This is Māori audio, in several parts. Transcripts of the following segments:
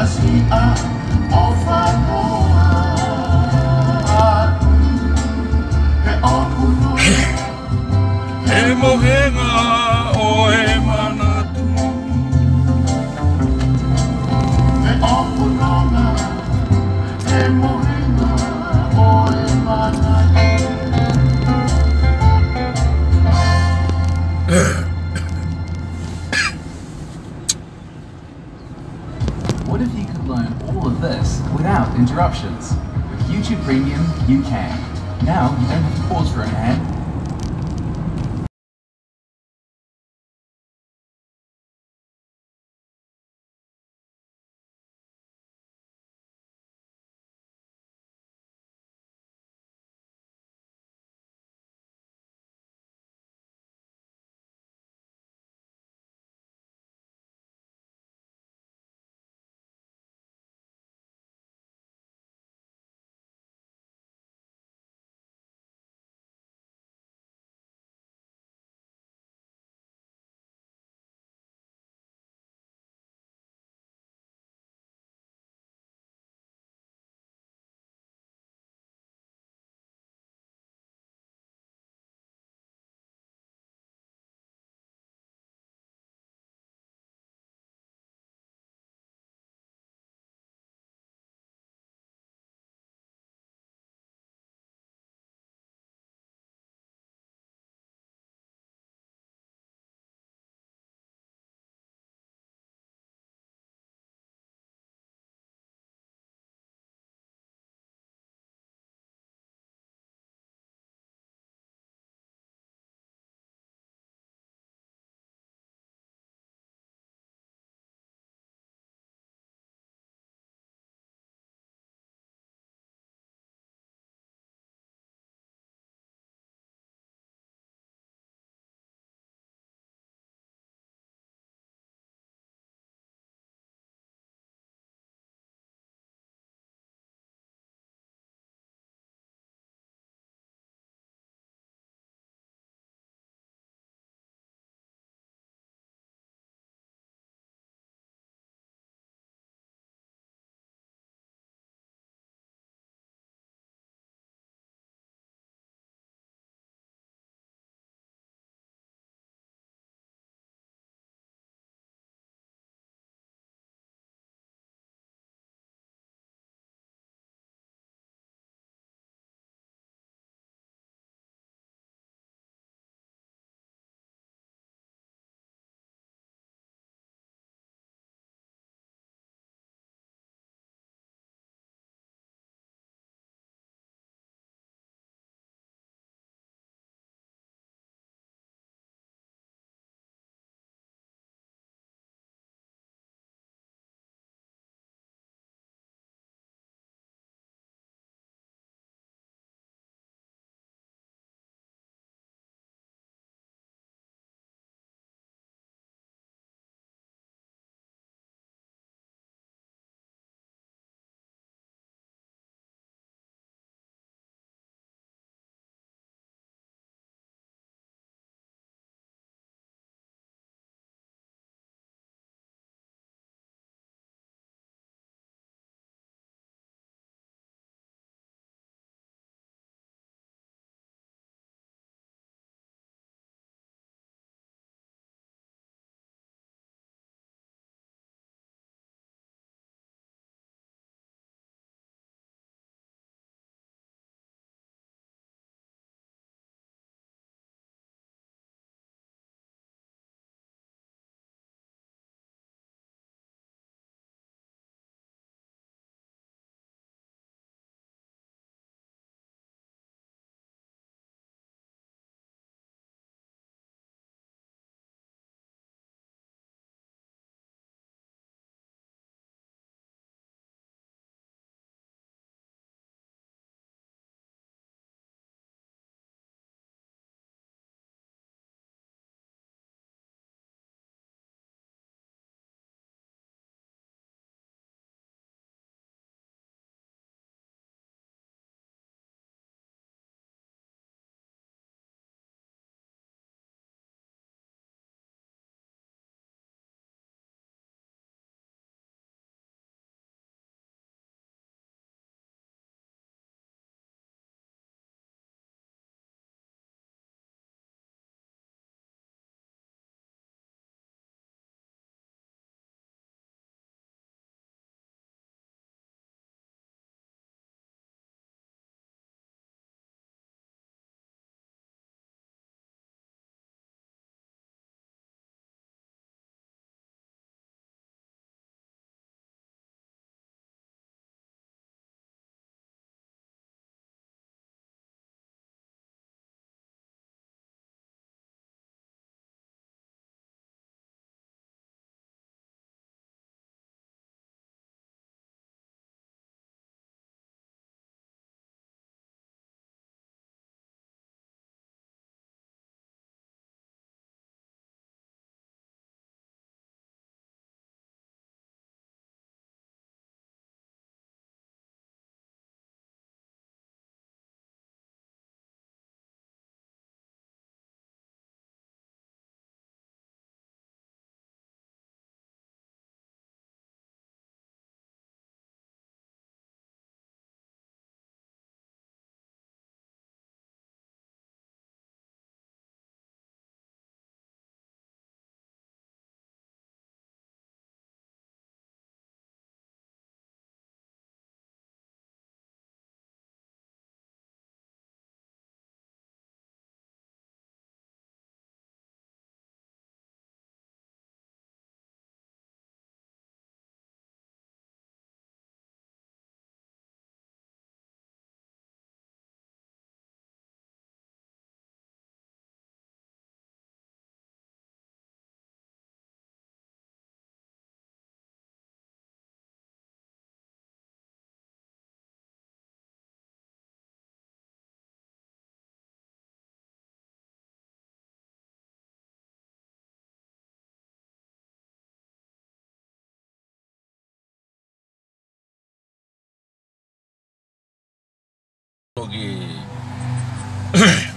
Asia Ofanoa He Okuno He Mohenga o He Manatu He Okunona He Mohenga o He Manatu. What if you could learn all of this without interruptions? With YouTube Premium, you can. Now you don't have to pause for an ad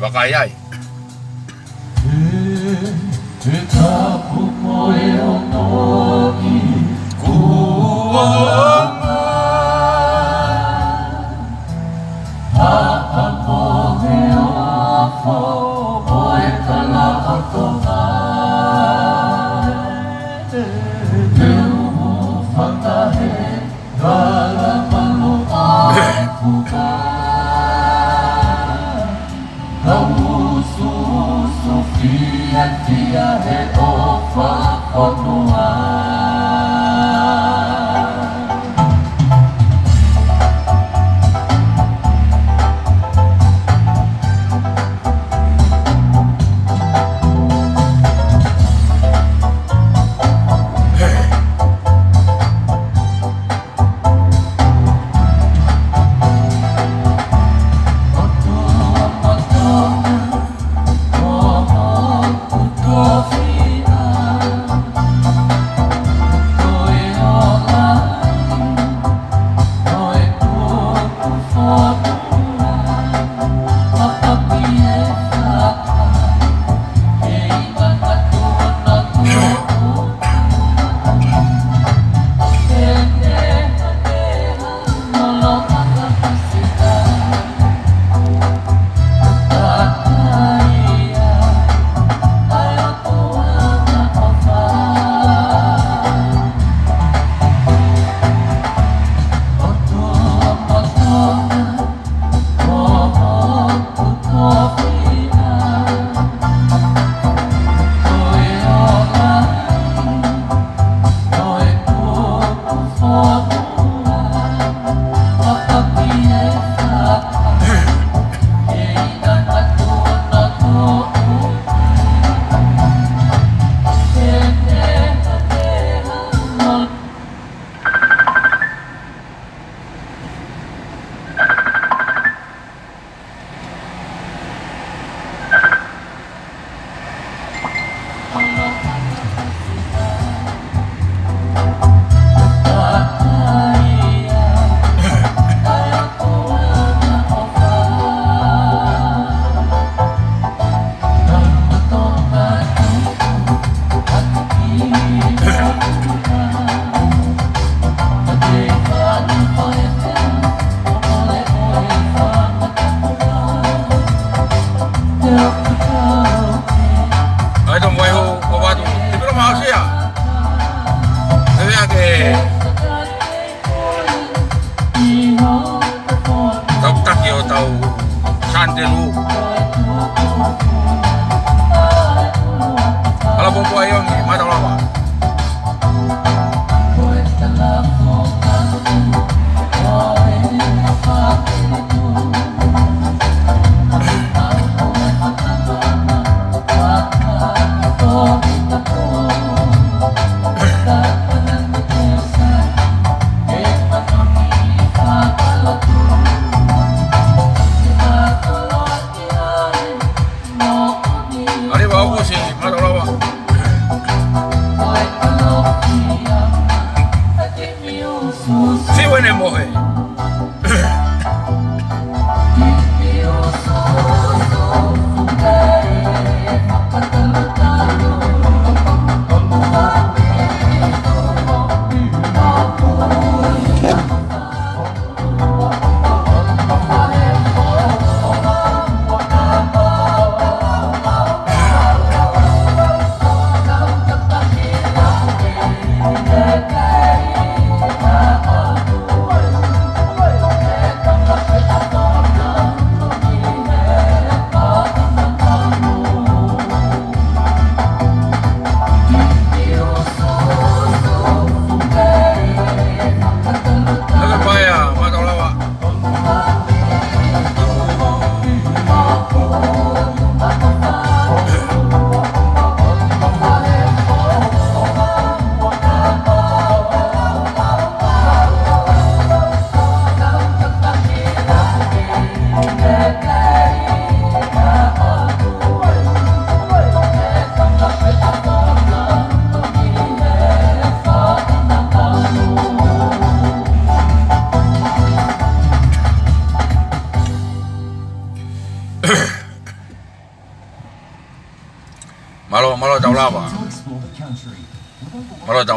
Wakayay.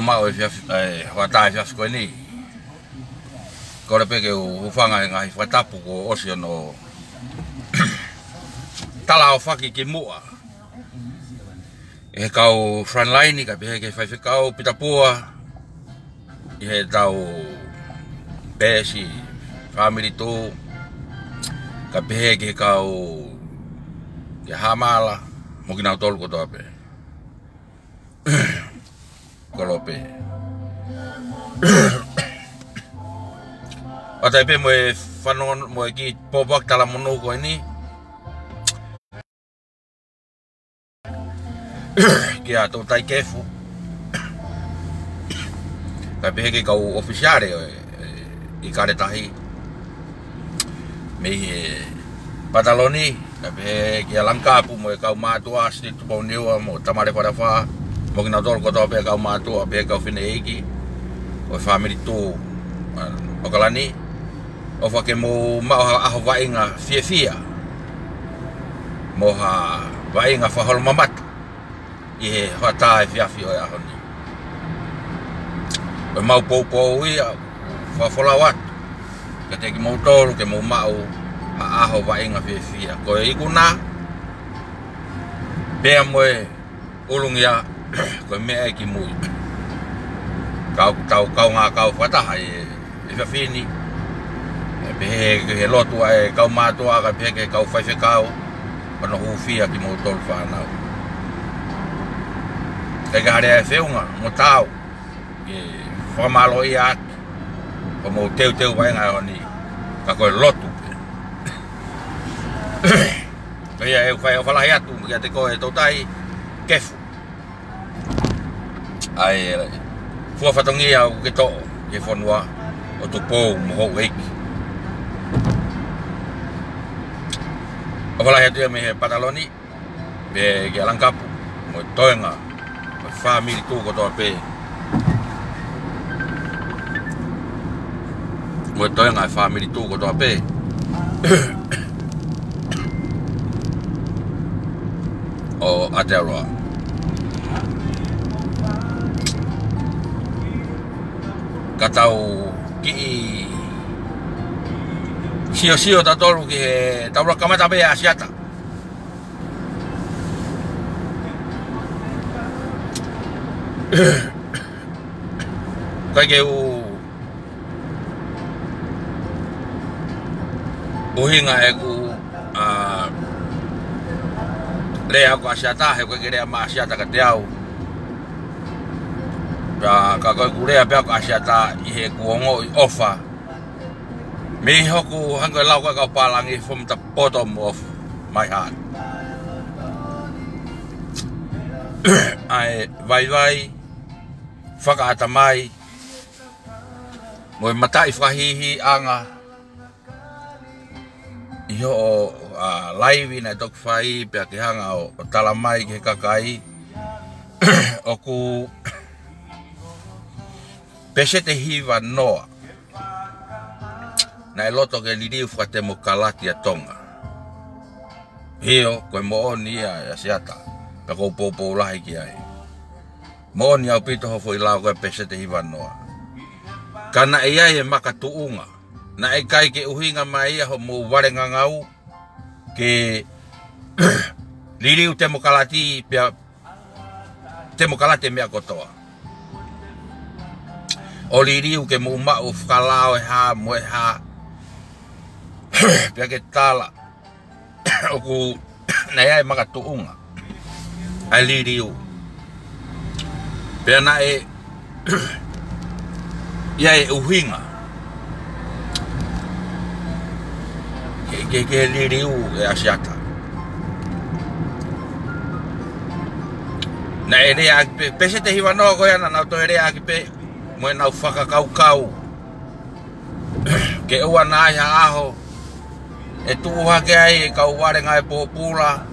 mau e whatai fiaf koe ni. Kore peke ufanga e ngahi whatapu ko osi ono tala o whaki ki mua. E kau frontline ka pehe ke whaiwhikau pitapua. I he tau pēsi, family tō. Ka pehe ke kau ke hamala, mo ki nau tolu ko toa pe. Kolope. Ata pe mo e whanon mo e ki pōpak tala monu ko ni. Ki a tō tai kefu. Ka pehe ke kau ofisiare I kare tahi. Me he pataloni. Ka pehe ki a langkapu mo e kau mātua sini tupau niwa mo tamare wharawha. Mo ki nau tolu ko toa pe kau mātua pehe kau whine eiki. O e whamiri tō o kalani. O whake mo mao aho wainga fia. Mo ha wainga whaholo mamata. I he whata e fiafi o e aho ni. O mau pou ia, whawhola watu. Ka teki mau tolu ke mau mao aho wainga fia. Ko e ikuna. Pea mo e ulungia ko e mea e ki mui. Kau ngā kau whataha e fiafini. Pehe ke he lotua e kau mātua ka pehe ke kau whaiwhekau. Pano hufia ki mau tolu whanau. Kei ka harea e whiunga, mo tau. Ke whamalo I aki. Ko mau teu wainga e honi. Ka koe lotu. Kei e whai o whalahi atu. Kia te koe tautai kefu. Ai fua whatongia o ke to'o. Ke whanua o tu pou mo hou eiki. O whalahi atu me he pataloni. Pe ke alangkapu. Mo toenga. Family tu ko toa pe. Mo toenga family tu ko toa pe. O Aotearoa. Katau ki sio ta tolu ki he taura kamata pe asiata. Kai ke uhinga e ku rea ko asiata he ko ke rea ma asiata ka te au. Ka ku rea pe ko asiata I he kuongo I ofa. Me hoku hango lau ka palangi from the bottom of my heart. Ai vai whakaata mai mo e matai whahihi anga Iho o laiwi na tok whai pia ki hanga o tala mai ki he kakai o ku pese te hiwa noa na e loto ke liriu whate mo kalati a tonga hio koe mo oni ia siata pe kou pou lahi ki ai mo ni au pito hofo I lau koe pese te hiwa noa. Kana e ai e makatuunga. Na e kai ke uhinga mai ia ho mo warenga ngau. Ke liriu te mokalati pia te mokalate mea kotoa. O liriu ke mo mao whakalao e ha mo e ha. Pia ke tala. Oku na e ai makatuunga. Ai liriu. Pea na e ia e uhinga ke liriu e asiata na e rea pese te hiwa noa koe ana nau to e rea ki pe mo e nau whakakau ke ua na ai aho e tuuha ke ai e kau ware ngai pōpula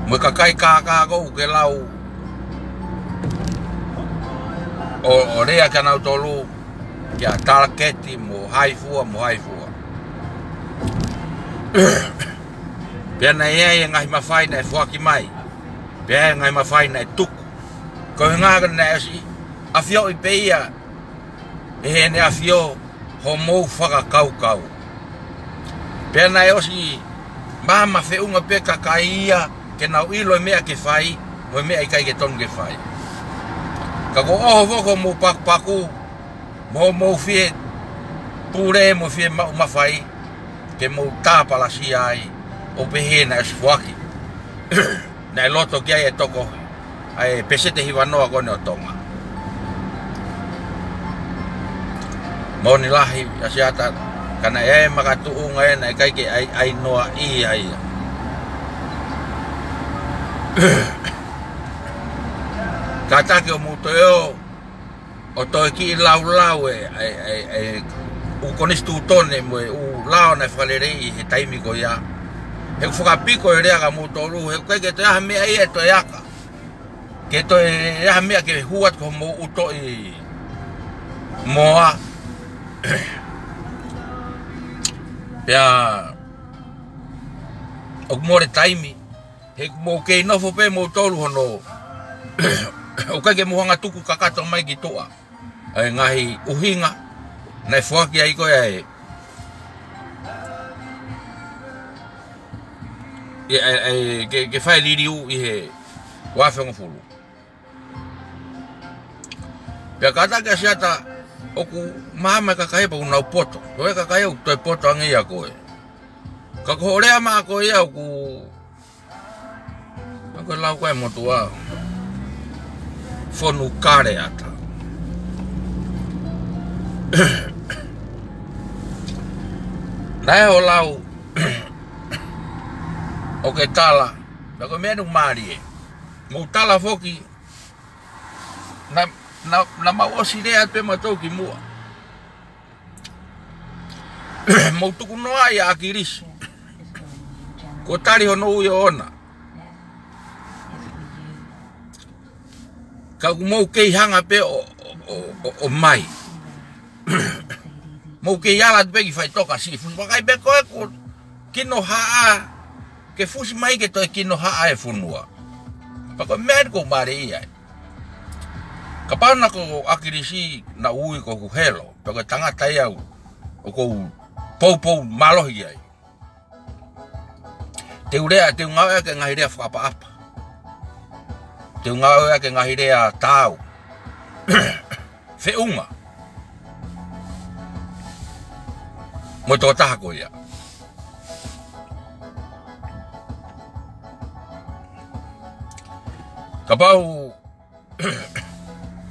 mo e kakai kākou ke lau o rea ka nau tolu kia taraketi mo haifua pia na ia e ngahi mawhai na e whaki mai pia e ngahi mawhai na e tuku Ko ngā kana si afio I peia e ne afio ho mou whakakaukau. Pea nai osi mama whiunga pe kakaia ke nau ilo e mea ke whai mo e mea I kai ke tonu ke whai. Ka ko oho woko mou paku mou fie pure mo fie mau mawhai ke mou tāpala si ai o pehe na esi whaki. Nai loto kia e toko ai pesete hiwanoa kone o tonga. Moni lahi asiata kana e makatuunga e na kai ke ai noa I ai. Kata ke o mutoeo o toi ki lau e u konistu tone mo u lau na falerei he taimi ko ia. He whakapiko e rea ka mutoru he kai ke te aha mea I e to aka. Ke to e aha mea ke huat ko mo uto I moa. Pea o more taimi he mo ke nofo pe mo tolu hono o kai ke muhanga tuku kakato mai ki toa ai ngahi uhinga nai fuaki ai ko ai ke fai liriu I he wafengo fulu pea kata ke asiata oku mama kakae pa unau poto. Koe kakae o toi poto angi a koe. Ka korea maa koe ia oku. Ako lau koe motua. Fonu kare ata. Nai o lau. O ke tala. Nako menu marie. Mo tala foki. Na maosi rea pe matou ki mua. Mo tuku noa ia akirisi. Ko tari hono ui ona. Ka mo kei hanga pe o mai. Mo kei ala pe ki fai toka si. Fusi makai pe koe ko kino haa. Ke fusi mai ke toi kino haa e funua. Pako mea ko mare ia. Kapana ko akirisi na ui ko helo, pako tangata ia o ko pou malohi ai. Te urea te ngau ke ngahirea whakapa-apa. Te ngau ke ngahirea tau. Whiunga. Mo tō taha ko ia. Kapau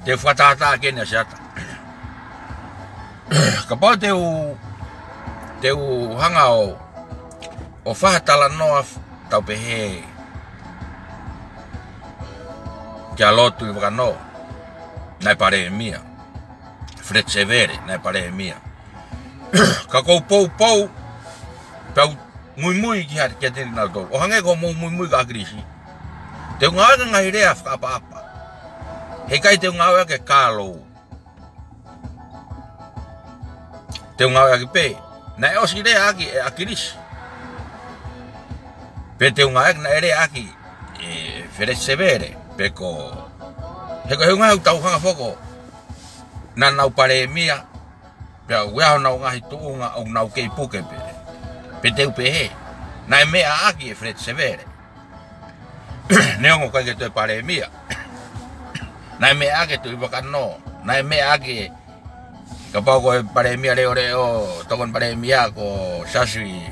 te whatata kene siata. Kapau te u hanga o whahatala noa tau pehe kia lotu I wakano nai pare mia. Fred Severe nai pare mia. Ka kou pou pau mui ki hati kia tini nau tō. O hange ko mui ka krisi. Te ngā ngahirea whakapa-apa. He kai te ngau ke kālou. Te ngau ke pe. Na e osi rea aki e akirisi. Pe te ngau na ere aki e Fred Severe. Pe ko. He ko he ngau tau hanga foko. Na nau pare mia. Pe weaho nau ngahi tuunga o nau kei puke pe. Pe te upe he. Na e mea aki e Fred Severe. Neongo kai ke te pare mia. Nai me ake tu ibakano, nai me ake kapau ko pare mia reo tokon pare mia ko sasui.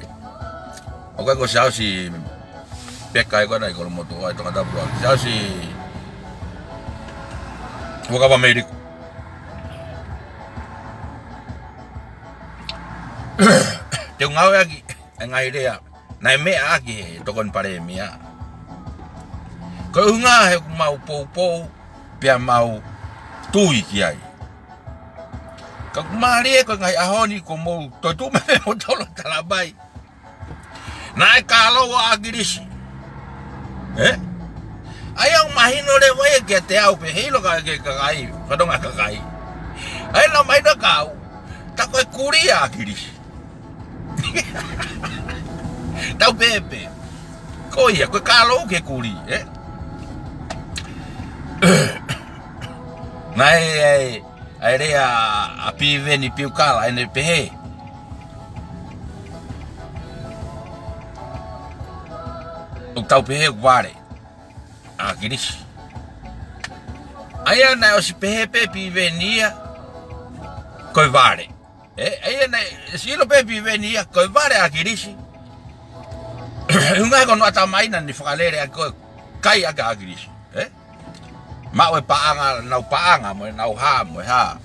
O ko sasui peka ko nai ko moto ai tonga tapu. Sasui Woka pa Ameriko. Te ngau aki ngai rea, nai me ake tokon pare mia. Ko unga he mau pou pia mau tui ki ai. Ka kumari ko ngai ahoni ko mo to tu me mo tolo talabai. Nai kalo wa agirisi. Ai ang mahino le wa ke te au pe hilo ka ke kai, ka donga ka kai. Ai no mai no kau. Ta ko kuria agirisi. Tau pepe. Ko ia ko kalo ke kuri, Nai ai rea a piveni piukala ene pehe. O tau pehe ware. A kirisi. Aia nai o si pehe pe pivenia koi ware. Aia nai silo pe pivenia koi ware a kirisi. Ungai kono ata maina ni whakalere a koi kai aga a kirisi. Mau e paanga, nau paanga mo nau ha mo ha.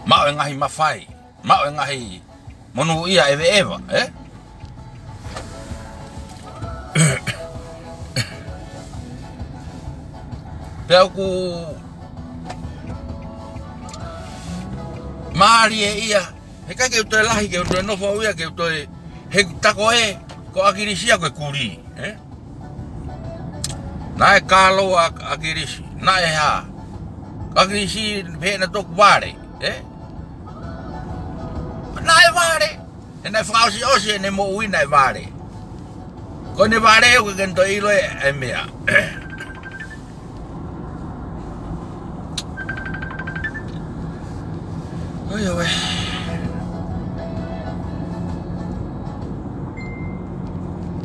Mau e ngahi mawhai, mau e ngahi monu ia ewe ewa, Pea ku maari e ia, he kai ke utoe lahi, ke utoe nofo ia, ke utoe he tako ko akirisia koe kuri, Nai kalo akirisi, nai ha. Akirisi pena tok ware, Nai ware. E nai whakausi osi e ne mo ui nai ware. Ko ne ware e koe kento ilo e mea. Oi oe.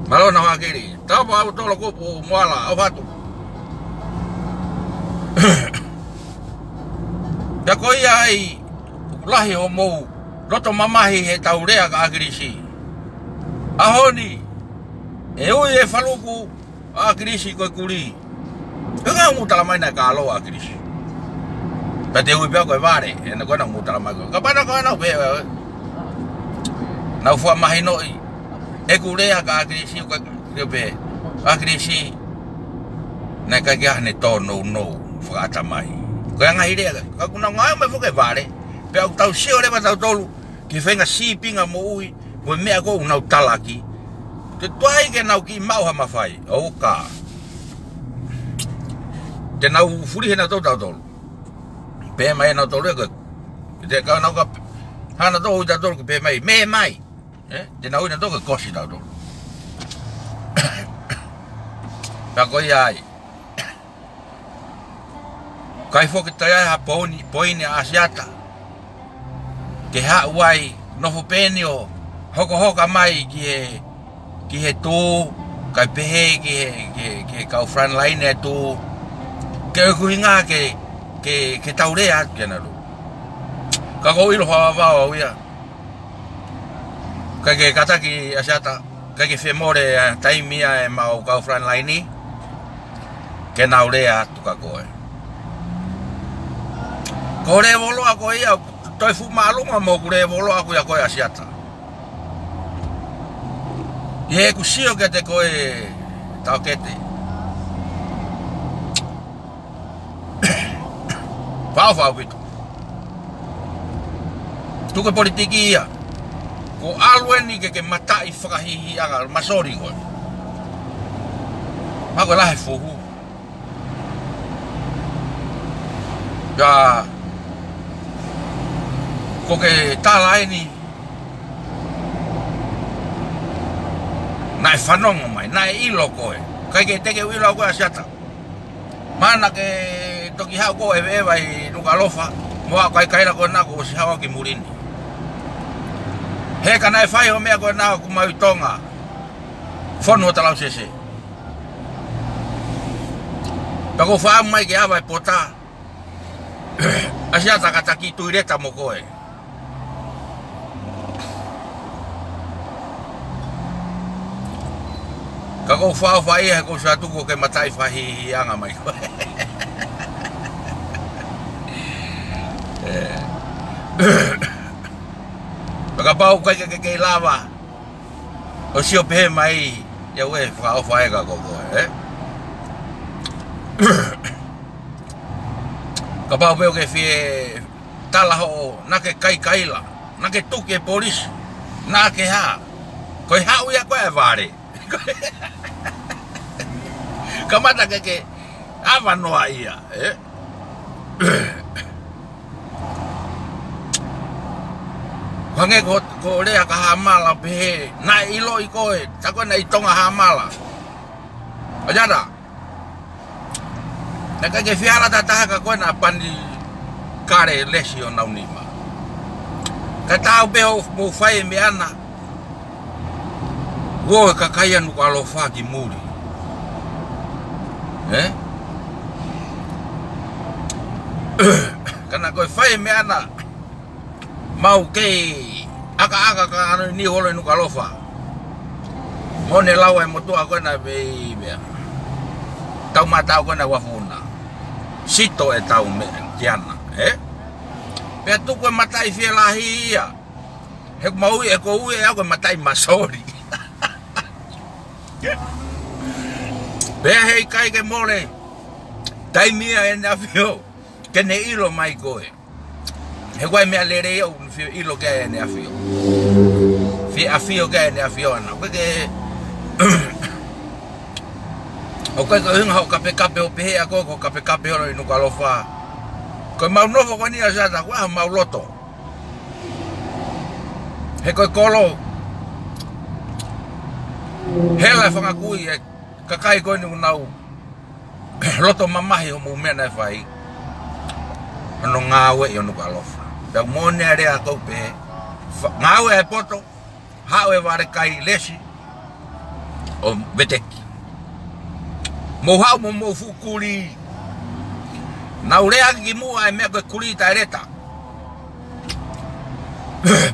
Malona wakiri. Taupo au tolo kupu moala au hatu. Pea ko ia ai lahi o mou roto mamahi he taurea ka akirisi. Ahoni e ui e whaluku akirisi koe kuri. Hanga ngutala mai nai ka aloa akirisi. Pea te ui pea koe ware e na koe na ngutala mai koe. Ka pana koe nau pea nau fua mahi noi e kurea ka akirisi koe Kepe, akirisi nai kai kia hane tō no whakata mai. Koe anga hirea, ka kuna ngai mai whuke ware, pe au tau sio rewa tau tolu, ki whenga sipinga mo ui, koe mea kou nau talaki. Te tuai ke nau ki mauha mawhai, o ka. Te nau furi hena tau tau tolu. Pe mai nau tolu e koe. Te kau nau ka, hana tau ui tau tolu, pe mai, me mai. Te nau ui tau koe kosi tau tolu. Pako iai. Kai foki tai ha poini asiata. Ke ha uai nofo penio hoko mai ki he tū kai pehe ki kau front line e tū. Ke kuhinga ke taurea ke naru. Ka ko ilo whawawao ia. Kai ke kataki asiata. Kai ke whemore taimia e mau kau front line ke naurea tuka koe. Ko re volo a koe ia, toi fu malunga mo kure volo a koe a koe asiata. Ie kusio ke te koe tau kete. Whau pitu. Tuke politiki ia. Ko alueni ke matai whakahihi anga masori koe. Mako lahe fuhu. Ya ko ke tala ni nai whanonga mai, nai ilo koe. Kai ke teke ilo koe asiata. Mana ke toki hau koe ewa i nuka lofa. Moa kai kaila koe nako o si hawa ki murini. He ka nai whai o mea koe nako ku mai tonga. Whonu o talau sese. Pako whaa mai ke awa e pota. Asiata ka taki tuireta mo koe. Kako whao ia ko sa tuko ke matai whahi anga mai koe. Paka pau kai ke lava. O sio pe mai ya we whao ka koe, Kapau peo ke fie tala ho na ke kai la, na ke tuke polis, na ke ha. Koe hau ia koe vare. Kamata ke ava noa ia, Hange ko rea ka hamala pe na ilo i koe, tako na itonga hamala. Ajara. Naka ke fiala tataha ka koe na pandi kare lesi o naunima. Ka tau beho mo fai me ana. Wo ka kaya nu ka lofa ki muri. Kana koe fai me ana. Mau ke aka ka anu ni holo nu ka lofa. Mone lawa mo tua koe na be bea. Tau matau koe na wafuna. Sito e tau me kiana, Pea tu koe matai fie lahi ia. He maui e ko ue au koe matai masori. Pea hei kai ke mole. Tai mia e na fio. Ke ne ilo mai koe. He koe mea lere iau fio ilo ke e ne afio. Fie afio ke e ne afio ana. Koe ke... O koe ko hunga ho kape o pehe a koe ko kape holo inu ka lofa. Koe mau nofo koe ni a sata koe mau loto. He koe kolo. Hela e whanga kui e kakai koe ni unau. Loto mamahi ho mu mena e whai. Ano ngāwe i onu ka lofa. Pea mone a rea kou pehe. Ngāwe e poto. Hao e ware kai lesi. O veteki. Mo hau mo fukuri. Nau rea ki mua e mea koe kuri ta ereta.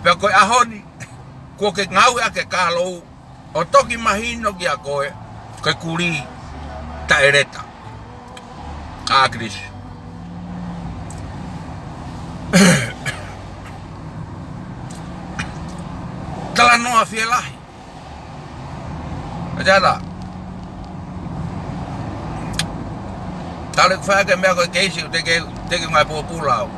Pea koe ahoni. Ko ke ngau ea ke kālou. O toki mahino ki a koe. Koe kuri ta ereta. Agris. Tala noa fie lahi. Ajala. Tale kufaya ke mea koe keisi u teke ngai pulau.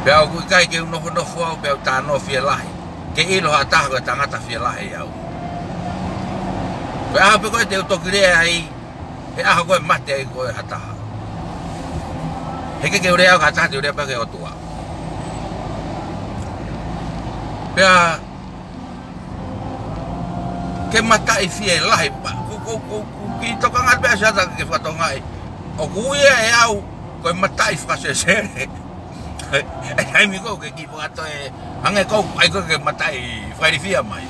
Pea o kui kai ke unofo au pea ta no fie lahi. Ke ilo hataha koe tangata fie lahi au. Pea hape koe te utokirea ai. He aha koe mate ai koe hataha. Heke ke urea au hataha te urea pake o tua. Pea ke matai fie lahi. Ki toka ngat pea sata ke whatongai. O kuia e au koe matai whakasesere. Ai mi ko ke ki pato e ange ko ai ko ke matai fai fia mai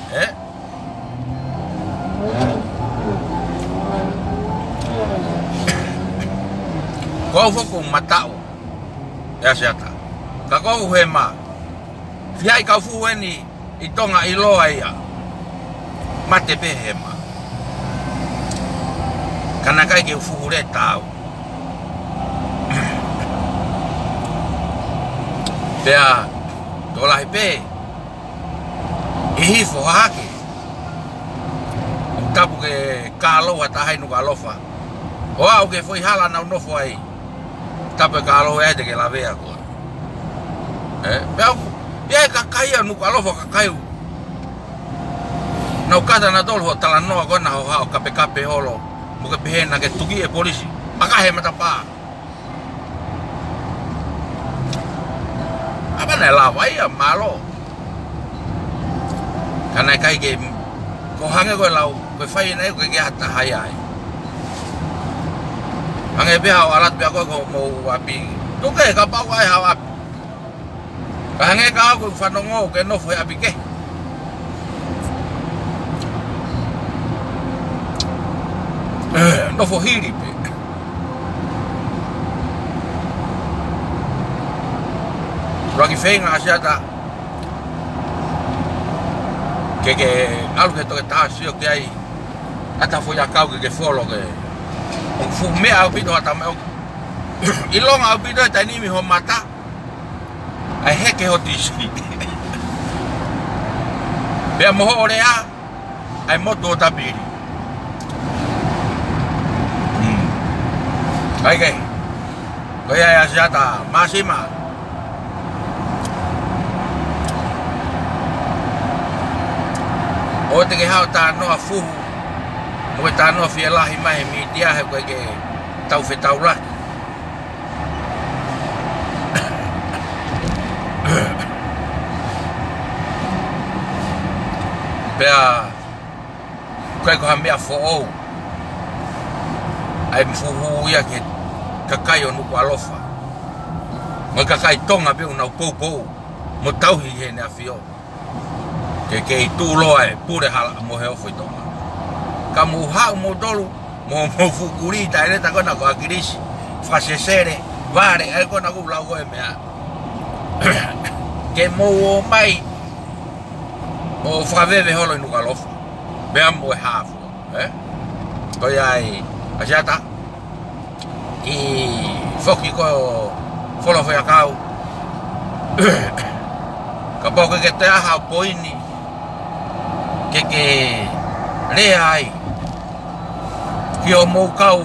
ko fo ko matao ya sata ka ko he ma fia ka fu weni I tonga I loa ia mate pe he ma kana kai ke fu re tau Pea, tolahi pe, hifo hake. Tapu ke kāloa tahai nu kalofa. O au ke foi hala na unofo ai. Tapu ke kāloa e te ke lavea koa. Pea, ia e kakaia nu kalofa kakaiu. Nau kata na tolu ho tala noa koe na ho hao kape holo. Muke pehena ke tuki e polisi. Makahe matapaa. Apa na lawa ia malo. Kana kai ke ko hange ko lau ko fai na ko ke hata hai ai. Hange be ha alat be ko mo api. Tu ke ka pa wai ha api. Ka hange ka ko fa no ngo ke no foi api ke. No fo hiri pe. Rogi feinga asiata que algo que toque ta sio que ai ata foi a cau que folo que un fume a pito ata me I longa a pito ta ni mi ho mata ai heke ho tisi be mo orea ai moto ta biri ai que coi ai asiata masima O te ke hao tā noa fuhu. Mo ta noa fia lahi mai mi tia he koe ke tau whetau raki. Pea, koe ko ha mea fo'ou. Ai mfuhu ia ke kakai o nuku alofa. Mo kakai tonga pe una pou mo tauhi he ne afio. Ke i tūloa e pure hala mo he ofo i tonga. Ka mu hau mo dolu mo fukuri ta ele ta kona ko akirisi. Fasesere, vare, ai kona ku lau koe mea. Ke mo o mai o whakaweve holo i nuku alofa. Mea mo e hafu, Toi ai asiata i foki ko folo foi akau ka boke ke te aha poini ke rea ai ki o mou kau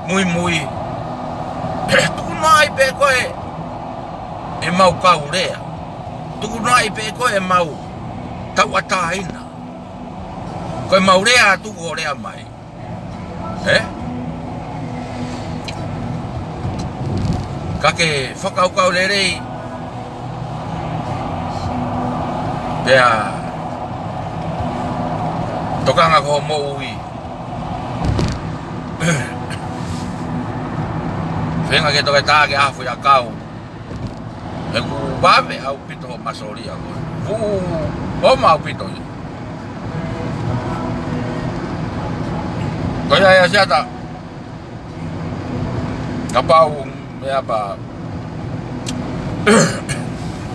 mui tuku nai pe koe e mau kau rea tuku nai pe koe e mau tau ataina koe mau rea tuku o rea mai Kake whakaukau lerei Pea Tokanga ko mo ui Whenga ke toke tāke afu ya kau E ku wawe au pito ho masoria Ho mau pito Koe ai asiata Kapau mea pa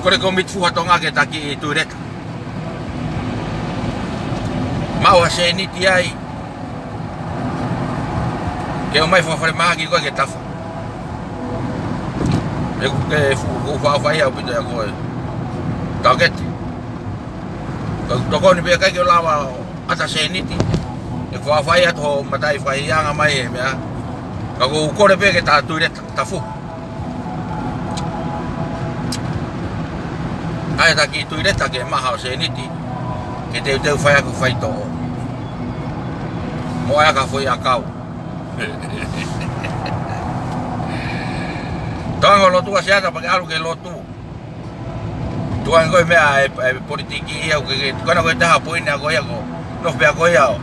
Kore ko mitfuha tonga ke taki i tuireta Mau hase niti ai Ke o mai whawhare mahaki koe ke tafa E ke whawhai au pito ya koe Tau kete Toko ni pia kai ke o lawa ata se niti E whawhai ato matai whaianga mai e mea Ka ko kore pe ke ta tuireta tafu Ai taki tuireta ke maha o se niti Ke teu whai aku whai to'o Mo aka foi akau Tonga lotu asiata pake alu ke lotu Tuan koe mea e politiki iau ke Tukana koe taha poine a koe ako Nos pea koe au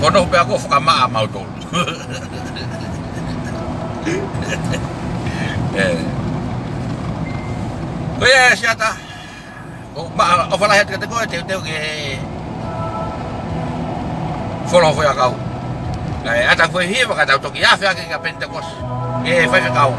Kono pe ako whakamaa mautolu Koe e siata O whalahe te koe teu ke Wholo foi a kau Kai ata koe hiwa ka tau toki awhia ke ka Pentekos Ke whaife kau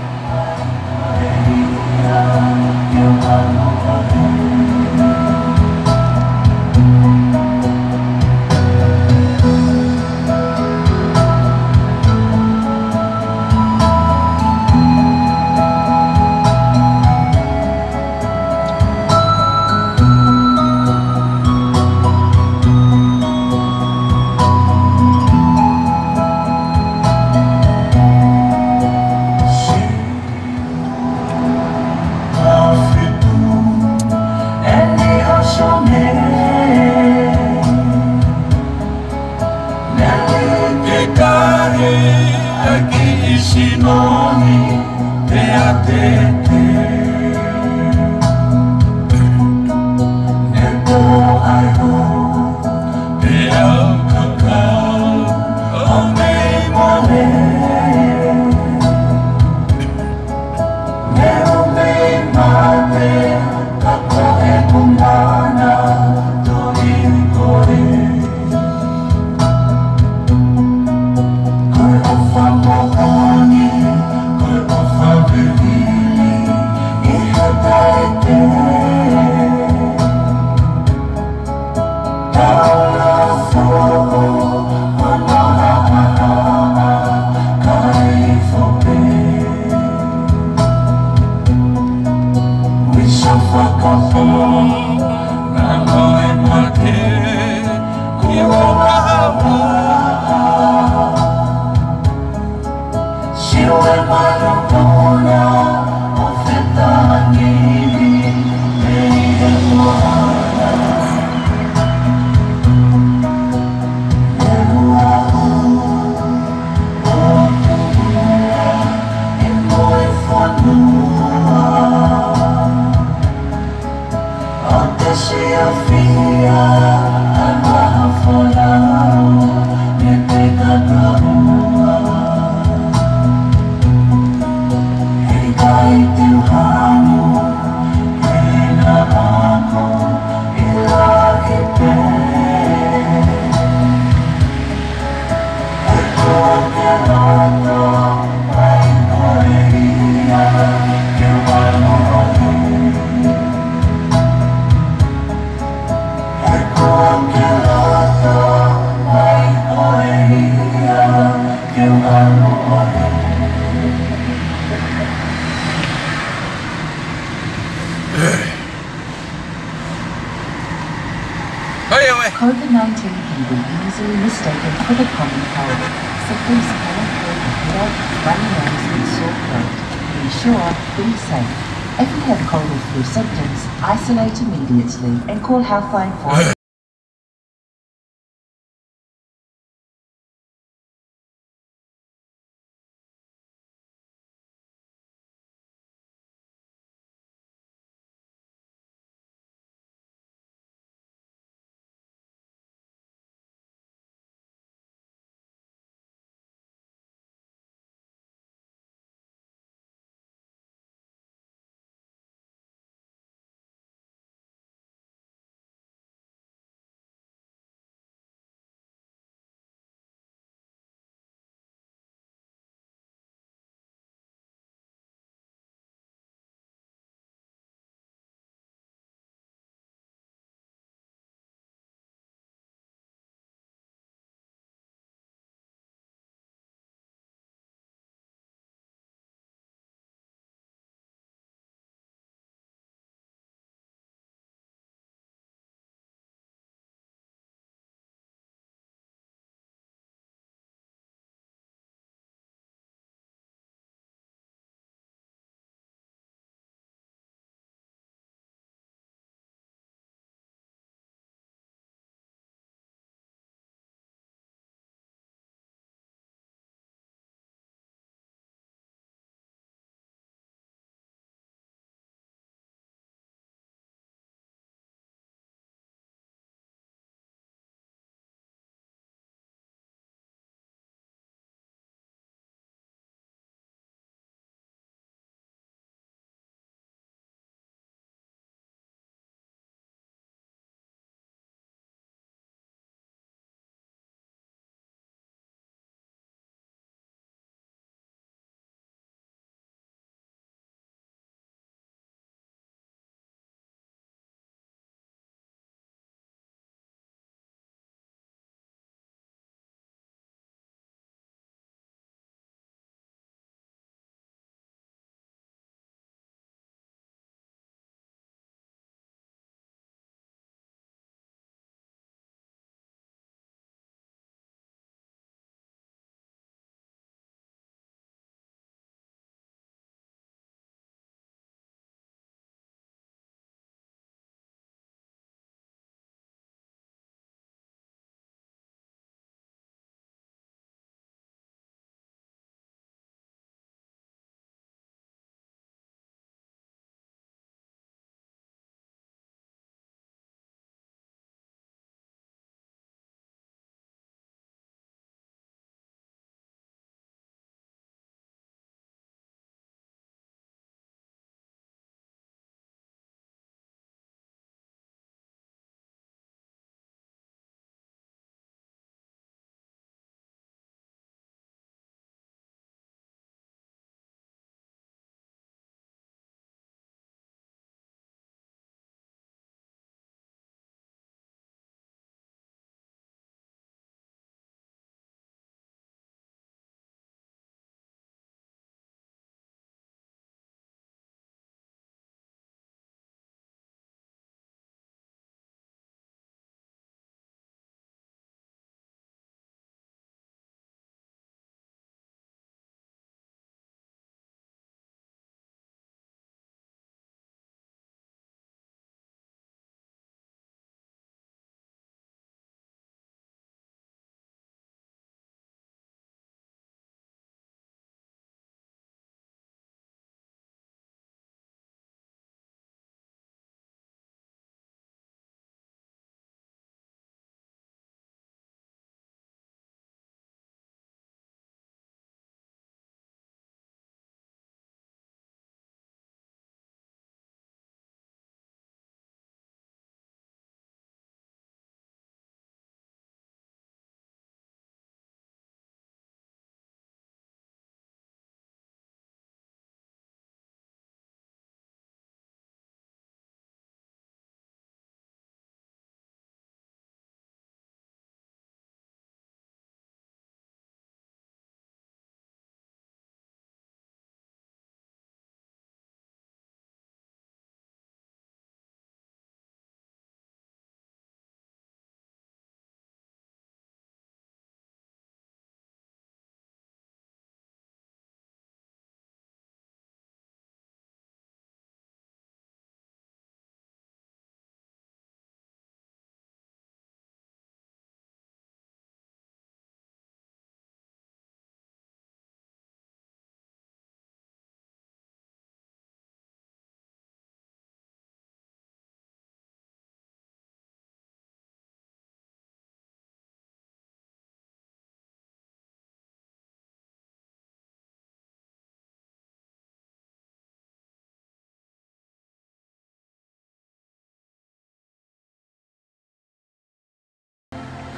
COVID-19 can be easily mistaken for the common cold. Symptoms can include a headache, runny nose and sore throat. Be sure, be safe. If you have cold or flu symptoms, isolate immediately and call Healthline for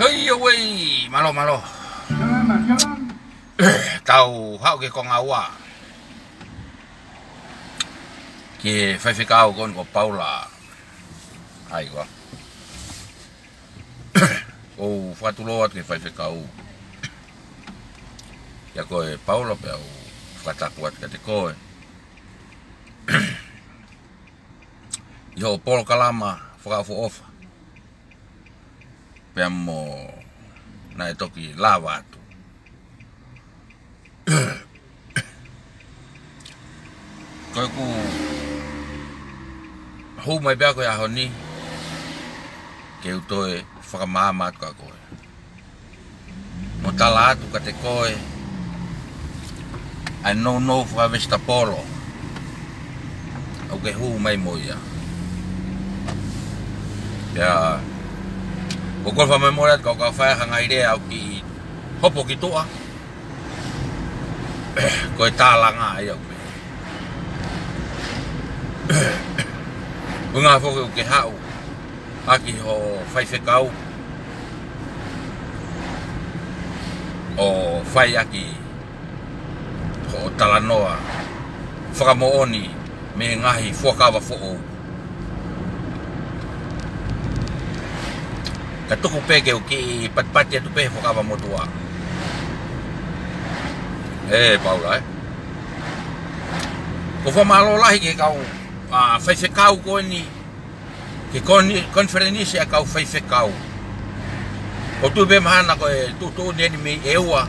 Hei wei, malo. Jalan. Tau hau ke kong awa. Ke whaiwhikau kon ko Paula. Hai wa. O whatuloa ke whaiwhikau. Ia koe Paula pe au whatakuat ka te koe. Iho polo kalama whakawho ofa. Pea mo na e toki lawa atu. Koe ku hou mai bea koe aho ni ke utoe whakamāma atu ka koe. Mo tala atu ka te koe ai no whakawesta polo. Au ke hou mai moia. Pea ko kolfa memoria ka ka whae hanga ire au ki hopo ki toa. Koe tālanga ai au pe. Unga whoke ke hau. Aki ho whaiwhekau. O whai aki ho talanoa. Whakamooni me ngahi whakawa who'o. Ka tuku peke o ki patpati atu pehe whakawa motua. Paula Ko whamalo lahi ke kau whaiwhekau koe ni. Ke konferenisi a kau whaiwhekau. O tu be mahana koe tutu neni me eua.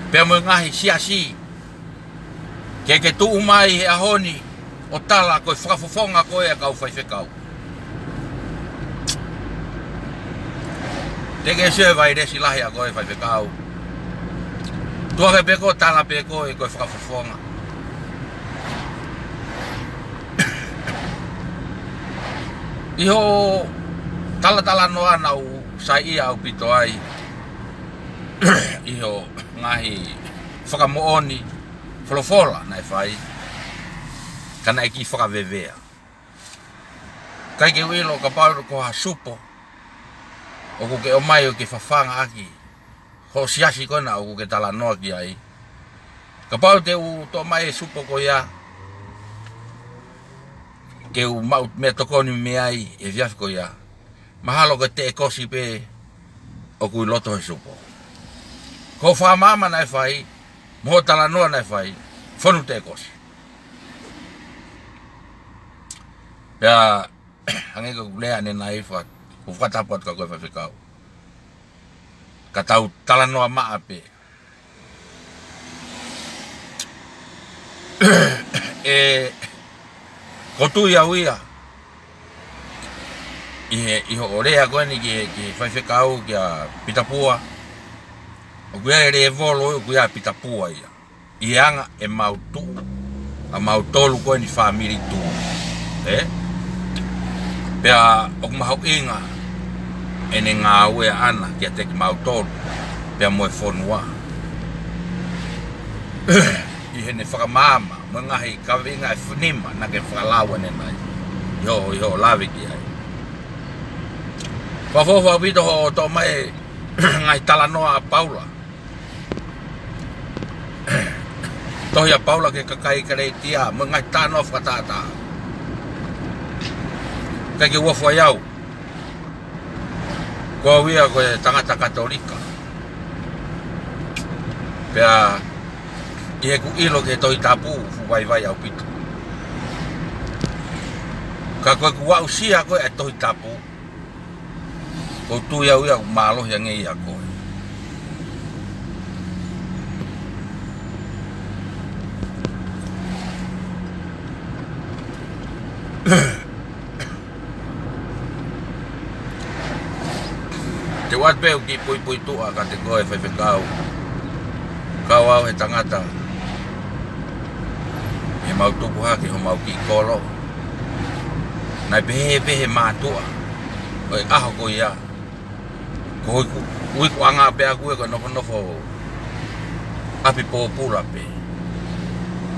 Pea mo ngahi siasi. Ke tu umai he ahoni. O tala koe whakafofonga koe a kau whaiwhekau. Teke se vai resi lahi a koe whaiwhekau. Tua ke peko tala peko e koe whakafofonga. Iho tala no ana u sai ia au pito ai. Iho ngahi whakamooni wholofola nai whai. Kana eki whakawewea. Kai ke wilo ka pauru ko ha supo. O ku ke o mai o ke whawhanga aki. Ho siasi kona o ku ke tala noa ki ai. Ka pauru te u to mai e supo ko ia. Ke u mau me tokoni me ai e viafi ko ia. Mahalo ke te e kosi pe o ku loto he supo. Ko whamama nai whai. Moho tala noa nai whai. Whanu te e kosi. Pea hange ka kulea ne nai wha. Ku whatapuat ka koe whawhikau. Ka tau tala noa maa pe. Ko tu ia uia. Iho orea koe ni ki whaiwhikau ki a pitapua. O kuia e re volo o kuia pitapua ia. Ianga e mautu. A mautolu koe ni whamiri tu. Pea o kumahau inga. Ene ngā ue ana ki a teki mautolu. Pea moe whonua. Ihe ne whakamama. Mo ngahi kawinga e whanima na ke whakalawa ne nai. Iho lawe ki ai. Whawhawha wito ho tō mai ngai talanoa a Paula. Tohi a Paula ke kakai karei tia. Mo ngai tānoa whakatata. Kai ke uafua iau. Kua wia koe tangata katolika. Pea Ie ku ilo ke toi tapu vai au pito. Ka koe ku wau sia koe e toi tapu. Ko tu iau iau malo yang ngei a koe. Te wat peu ki pui tua ka te koe whaiwhekau. Kau au he tangata. He mau tupu haki ho mau ki kolo. Nai pehe mātua. Oi aho ko ia. Ko hui ku anga pe aku e ko nofo. Api po pula pe.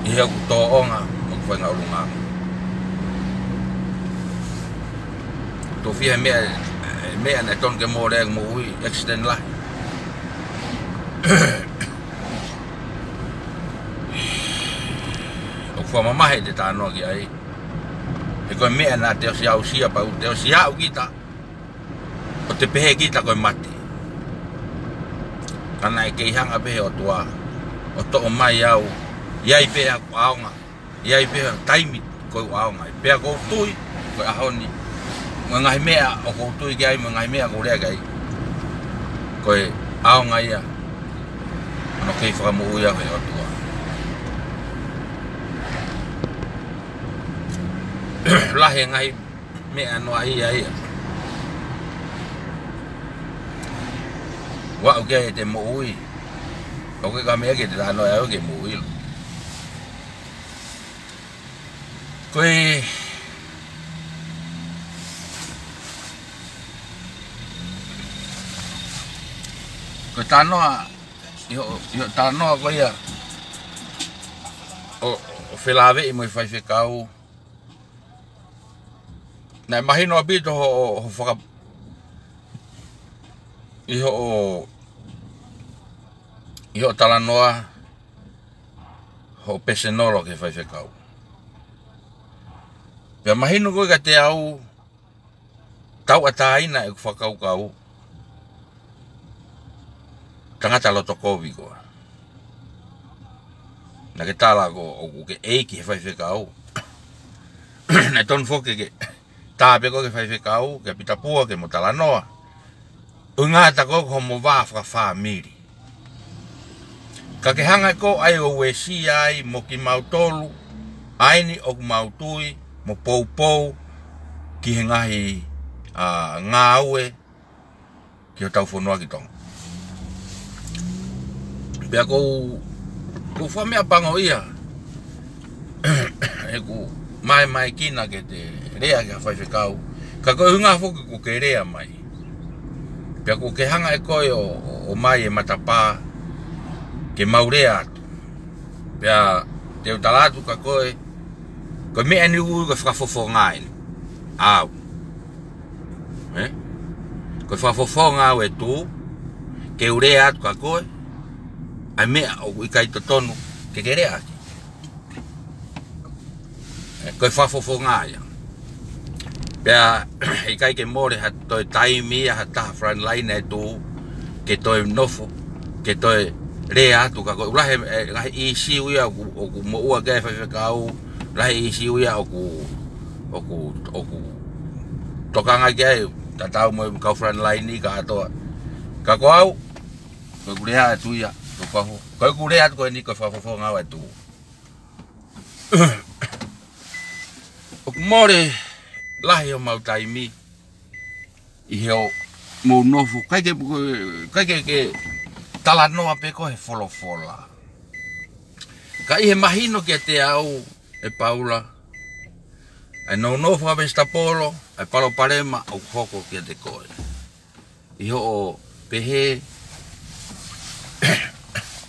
Ia ku tō onga mo ku whainga urunga. to fia me na ton ke mo re mo ui extend la o fa mama he de ta no ki ai e ko me na te sia o sia pa te sia o kita o te pehe kita ko mate kana ke hanga be o tua o to mai au iai pe a aonga iai pe taimi ko aonga pe ko tui ko ahoni ngai mea o ko tui gai ngai mea ko le gai ko aonga ia no ke fa mo ia he o tua la he ngai mea no ai ai wa o ke te mo ui o ke ka me ke te no ai o ke mo ui ko tanoa yo tanoa ko ia o felave mo fai fe kau na imagino abito ho faka iho talanoa ho pesenolo ke fai fe kau pe imagino ko ka te au tau ataina e fakau kau tangata loto kovi ko na ke tala ko o ke eiki fai fe kau na ton foke ke tape ko ke fai fe kau ke pita pua ke mo talanoa unga ta ko mo va fa family ka ke hanga ko ai o wesi ai mo ki mautolu aini o mautui mo pou ki ngahi ngawe ki o tau fonua ki tong pia ko fa me apango ia e ku mai kina ke te rea ke fai fe kau ka ko hunga fo ko ke rea mai pia ko ke hanga e ko o mai e matapa ke maurea pia te utalatu ka ko ko me ani u ko fa fo ngai au ko fa fo ngai we tu ke urea ka ko ai me o kai to tonu ke rea ko fa fo ngai pia e kai ke more ha to taimi ha ta front line e tu ke to nofo ke to rea tu ka ko la he si u ya o ku mo u ga fa ka u la he si u ya o ku to ka nga ge ta ta mo ka front line ni ka to ka ko au ko ku rea tu ya ko ku rea ko ni ko fa nga wa tu o more lahi o mau taimi i heo mo nofu kai ke tala noa pe ko he fola ka i he mahino ke te au e Paula ai no nofu a vesta polo ai palo parema o hoko ke te koe i ho pehe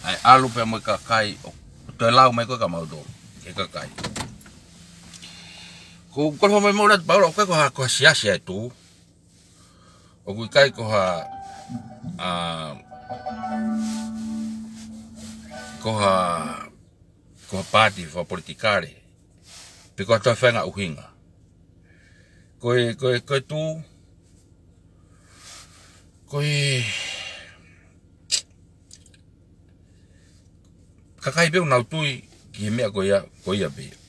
ai alu pe mo kai o to lau mai ko ka mau do ke ka kai ko fa mai mo la Paula ko ha ko sia tu o ku kai ko ha ko party for politicare pe ko to fenga uhinga ko tu ko kakai be una tui ki me ko ia be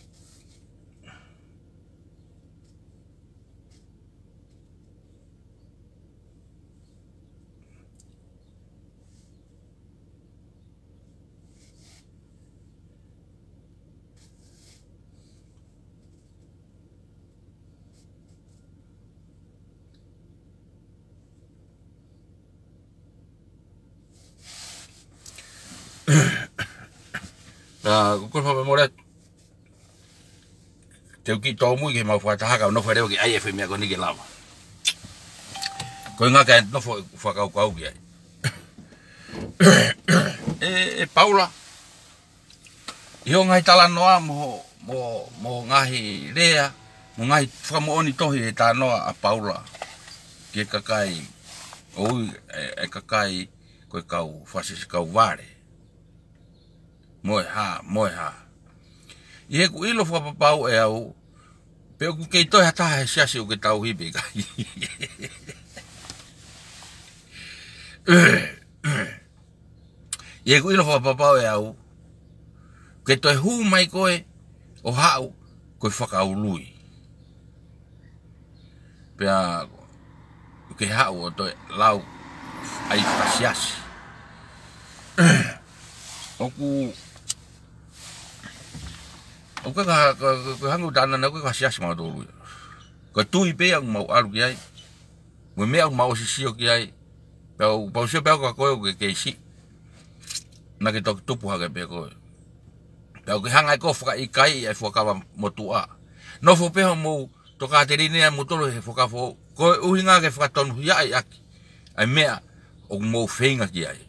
ko fa memora te ki to mu ke ma fa ta ka no fa re ke ai fe me ko ni ke lava ko nga ka no fa ka ko au ke Paula yo ngai tala noa mo ngahi rea Ngai whakamooni tohi e tānoa a Paula. Ke kakai, oi e kakai koe kau whasisi kau ware. Moe ha. I he ku ilo whapapau e au, pe ku kei toi hataha he siasi o ke tau hibi kai. I he ku ilo whapapau e au, ke toi hu mai koe o hau koe whakaului. Pea ke hau o toi lau ai whasiasi. Oku hangu tāna na koe whasiasi mau tōru. Ko tui pe ang mau alu ki ai. Mo mea mau sisio ki ai. Pau sio pea ko koe o ke keisi. Na ke toki tupu hake pe koe. Pea ke hanga i ko whaka i kai ai whakawa motua. No fo peho mou to ka te rine mo tolo he whakafo. Ko uhinga ke whakatonu hi ai aki. Ai mea o mou whenga ki ai.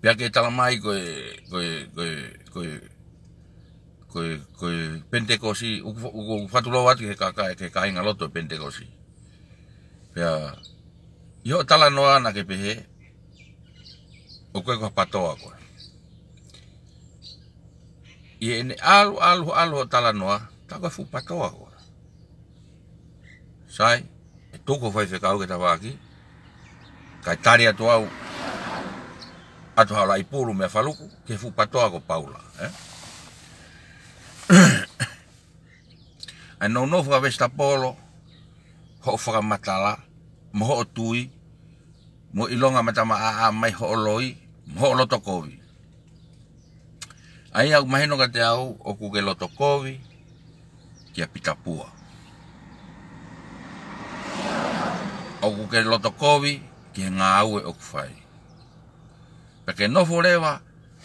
Pea ke tala mai koe Pentekosi, uku whatulau atu ke kainga loto Pentekosi. Pea, iho tala noa na ke pehe, o koe koe patoa koe. I ene alu tala noa, ta koe fu patoa koe. Sai, e tuko whai whekau ke tawaki, kai tari atu au, atu haula i pulu mea whaluku, ke fu patoa ko Paula. Ai no whakawesta polo, ho whakamatala, mo ho tui, mo ilonga matama a mai ho loi, mo ho loto kovi. Ai au mahino ka te au, o kuke loto kovi, kia pitapua. O kuke loto kovi, kia ngā aue o kuwhai. Pake nofo rewa,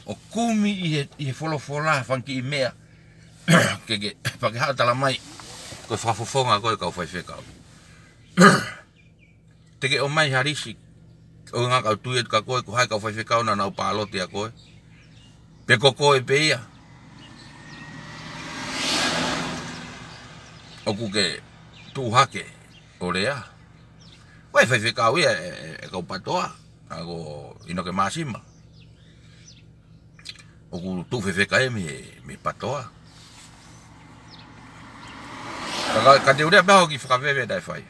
o kumi i he wholofola whanki i mea, pake hao tala mai, koe whafofonga koe kau whai whekau. Teke o mai harisi, o ngā kau tui etu ka koe, ko hai kau whai whekau na nau pāloti a koe. Peko koe peia. O kuke tūhake o rea. Wai whai whekau ia e kau patoa, ako ino ke māsima. O ku tu whewheka e me patoa. Ka te urea beho ki whakawewe dai whai.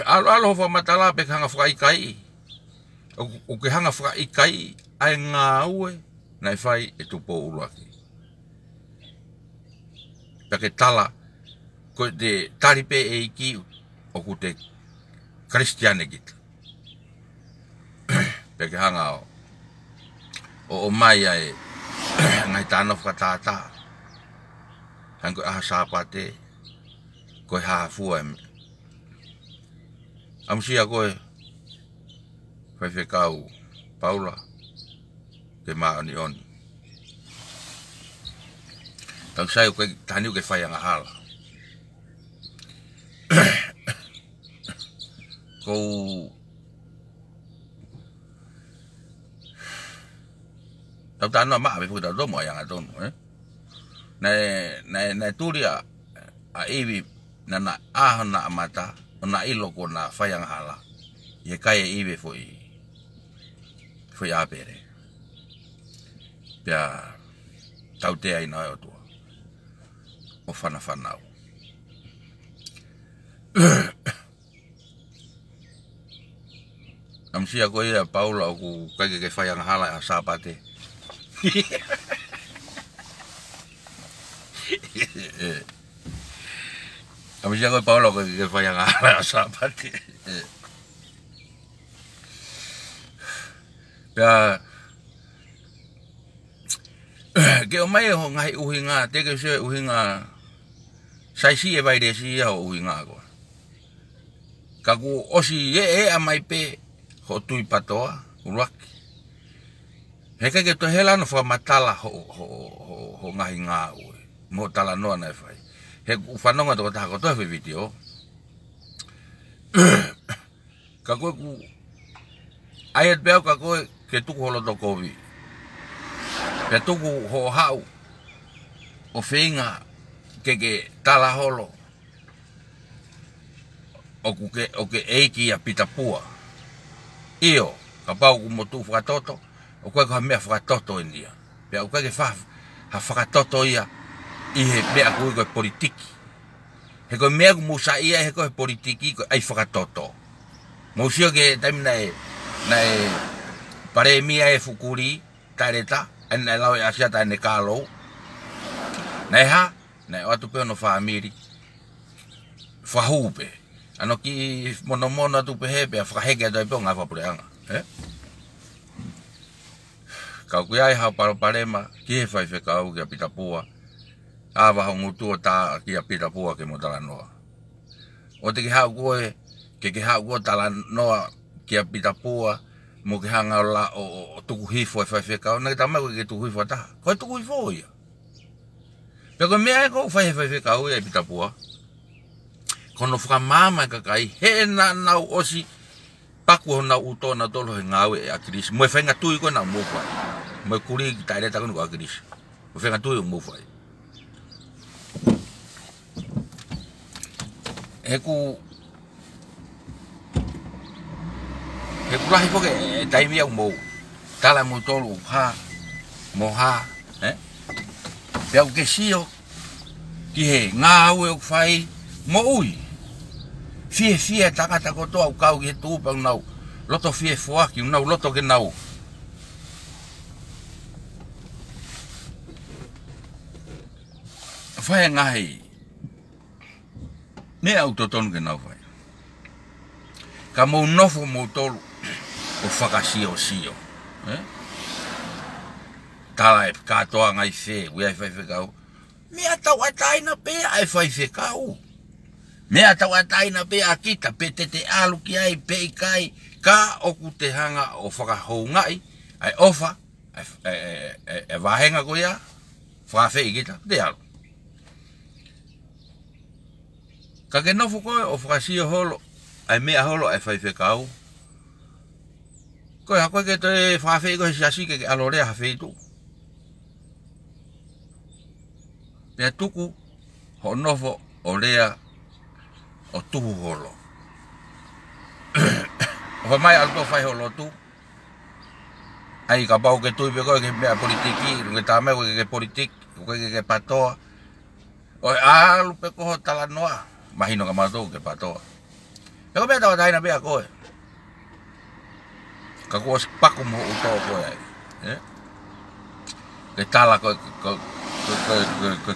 Alo ho whamatala pe hanga whakaikai. O ke hanga whakaikai ai ngā ue nai whai e tupo uruaki. Pake tala ko te taripe e iki o ku te Christiane kita. Peke hanga o mai ai ngai tāna whakatata. Hanko aha sāpate, koe haa fua e me. Amusia koe, whai whekau Paula, ke maoni oni. Tau sai koe tāniu ke whai anga hala. Kou tau tāna maa me puta domo ai anga tonu, Nai turi a iwi na aho na amata, o na ilo ko na whai anga hala. I kai e iwi foi apere. Pea tau te ai nai o tua. O whanau. Amsia ko ia Paula o ku kai ke whai anga hala a sāpate. Kami siya ko Paolo ko kaya nga sapat. Ya ke o mai ho ngai uhinga te ke se uhinga sai si e vai de si ho uhinga ko. Ka ku osi e a mai pe ho tui patoa ulaki. Heka ke to hela no fa matala ho ngai nga ue. Mo tala noa nai fai. He whanonga toko taha kotoa whi video. Ka koe ku aiet peo ka koe ke tuku holo to kovi. Ke tuku ho hau o whenga ke tala holo o ke eiki a Pitapua. Io, ka pau ku motu whakatoto, o koe ka mea whakatoto e nia. Pea o koe ke ha whakatoto ia i he mea koe koe politiki. He koe mea ku musa ia he koe politiki koe ai whakatoto. Mousio ke taimi nei pare mia e fukuri tareta, ene lau e asiata ene kālou. Nei ha, nei o atu peo no whaamiri. Whahupe. Ano ki mono atu pehe pea whakaheke atu e peo ngā whapureanga. Kau kui ai hau parema ki he whai whekau ki a Pitapua. Awa hau ngutua tā ki a Pitapua ke mo Talanoa. O te ki hau koe, ke hau koe Talanoa ki a Pitapua, mo ke hanga o la o tuku hifo e whai whekau, nai tamai koe ke tuku hifo taha. Koe tuku hifo ia. Pea koe mea e kou whai whekau ia i Pitapua. Kono whakamama kakai, he na nau osi, paku ho nau uto na tolo he ngāwe e akirisi. Mwe whainga tui koe nau mōwhai. Mwe kuri ki taireta koe nuku akirisi. Mwe whainga tui o mōwhai. Heku rahi poke e taimi au mou. Tala mo tolo ha, mo ha, pea uke sio, ki he ngā au e u whai, mo ui. Fie takata kotoa u kau ki he tūpang nau. Loto fie fuaki, nau loto ke nau. Whae ngahi. Ne au totonu ke nau whae. Ka mou nofo mou tolu o whakasio. Tala e katoa ngai whe, ui ai whai whekau. Mea tau ataina pea ai whai whekau. Mea tau ataina pe a kita, pe te alu ki ai, pe i kai, ka oku te hanga o whakahou ngai, ai ofa, e wahenga ko ia, whakawhi kita, te alu. Ka ke nofu koe o whakasio holo, ai mea holo ai whai whekau. Koe hakoe ke te whakawhi koe siasi ke alorea hawhi tu. Pea tuku, ho nofo o lea, o tuhu holo. O mai alto fai holo tu. Ai ka pau ke tui pe koe ke mea politiki, ke tāmei koe ke politik, koe ke patoa. O alu pe koho Talanoa, mahino ka matou ke patoa. E ko mea tawa taina pea koe. Ka koe paku mo utoa koe ai. Ke tala koe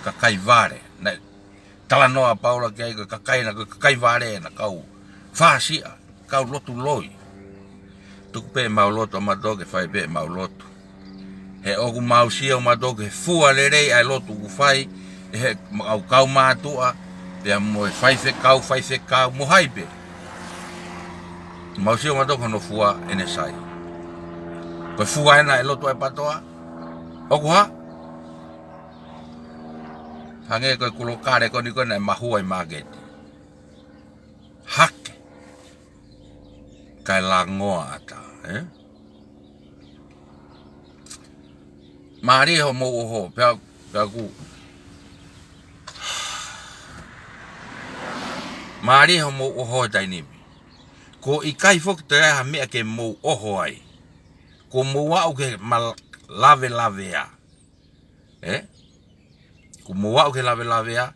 kakai vare. Talanoa Paula ki ai ko kakai vare na kau whaasia, kau lotu loi. Tuku pe mau lotu amato ke whai pe mau lotu. He oku mau sia o mato ke fua lerei ai lotu ku whai, he au kau mātua, pea mo e whai whekau, mo haipe. Mau sia o mato kono fua ene sai. Koe fua ena e lotu ai patoa, oku ha? Hange koe kulokare koni koe nai mahua i mageti. Hake. Kai la ngoa ata, Maari ho mo oho, pea ku. Maari ho mo oho e tainimi. Ko i kai fok te reha mea ke mo oho ai. Ko mo wau ke lave a. Ko mo wau ke lave a.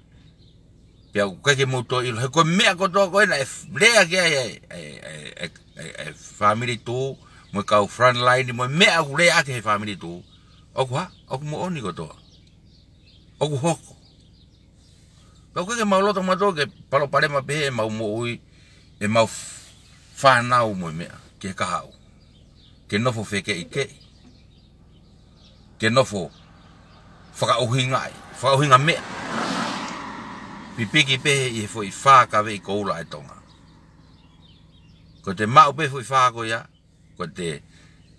Pea koe ke mo to ilo. He koe mea kotoa koe na e lea ke ai family tu. Mo kau frontline mo mea ku lea ke he family tu. Oku ha? Oku mo oni kotoa. Oku hoko. Pea koe ke mau loto mato ke palo parema pehe e mau mo ui. E mau whanau mo mea. Ke kahau. Ke nofo wheke i kei. Ke nofo whakauhingai. Whakauhinga mea. Pipiki pehe i he fo i whakawe i koula e tonga. Ko te mau pehe fo i whako ia. Ko te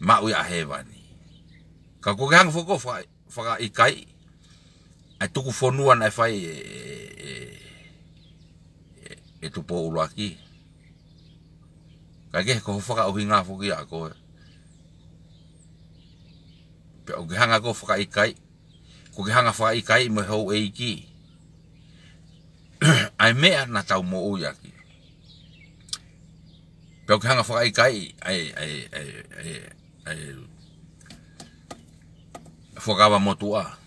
mau ia hewani. Ka koke hanga foko whaka i kai. Ai tuku whonua nai whai e tupo uruaki. Ka ke ko whakauhinga foko ia koe. Pe o ke hanga ko whaka i kai. ko ke hanga whai kai mo hou e ki. Ai mea na tau mo o ia ki. Peo ke hanga whai kai ai whakawa motua.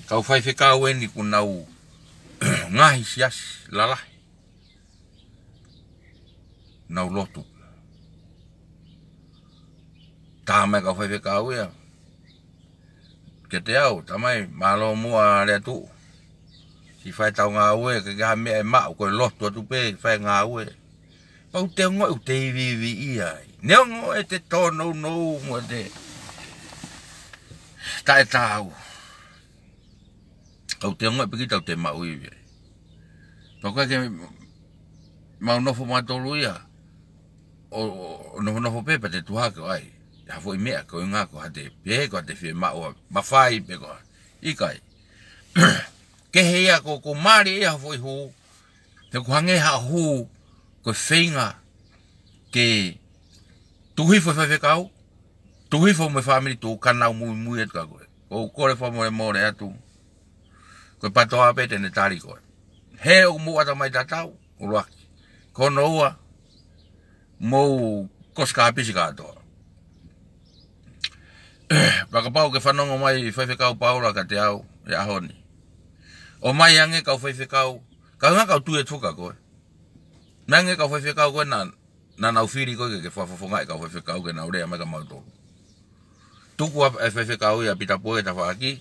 Kau whai whekau e ni kunau ngahi sias lalahi. Nau lotu. Tā mai kau whai whekau ea. Ke te au, tamai, malo mua rea tu. Si whai tau ngā ue, ke kaha mea e mao, koe lotu atu pe, whai ngā ue. Pau te ngoi u te iwi ia. Neo ngoi e te tōnou nou mua te. Tae tāu. Au te ngoi piki tau te mau iwi. Pau koe ke mau nofo matolu ia. O nofo pepa te tuhake o ai. Ya foi mea ko nga ko hate pe ko te fe ma o mafai pe ko ikai ke heia ko mari ya foi hu te ko hange ha hu ko feinga ke tu hi foi kau tu hi foi me family tu kana mu et ka ko le foi mo le atu ko pato a pe te ne tari ko he o mu ata mai tatau o lo ko noa mo ko ska pisika to. Baka pau ke whanongo mai whaiwhekau paura ka te au e ahoni. O mai ange kau whaiwhekau, ka ngā kau tue tuka koe. Nange kau whaiwhekau koe na nau whiri koe ke whawhawhongai kau whaiwhekau ke nau rea mai ka mautoro. Tuku e whaiwhekau ia pita poe ta whaki.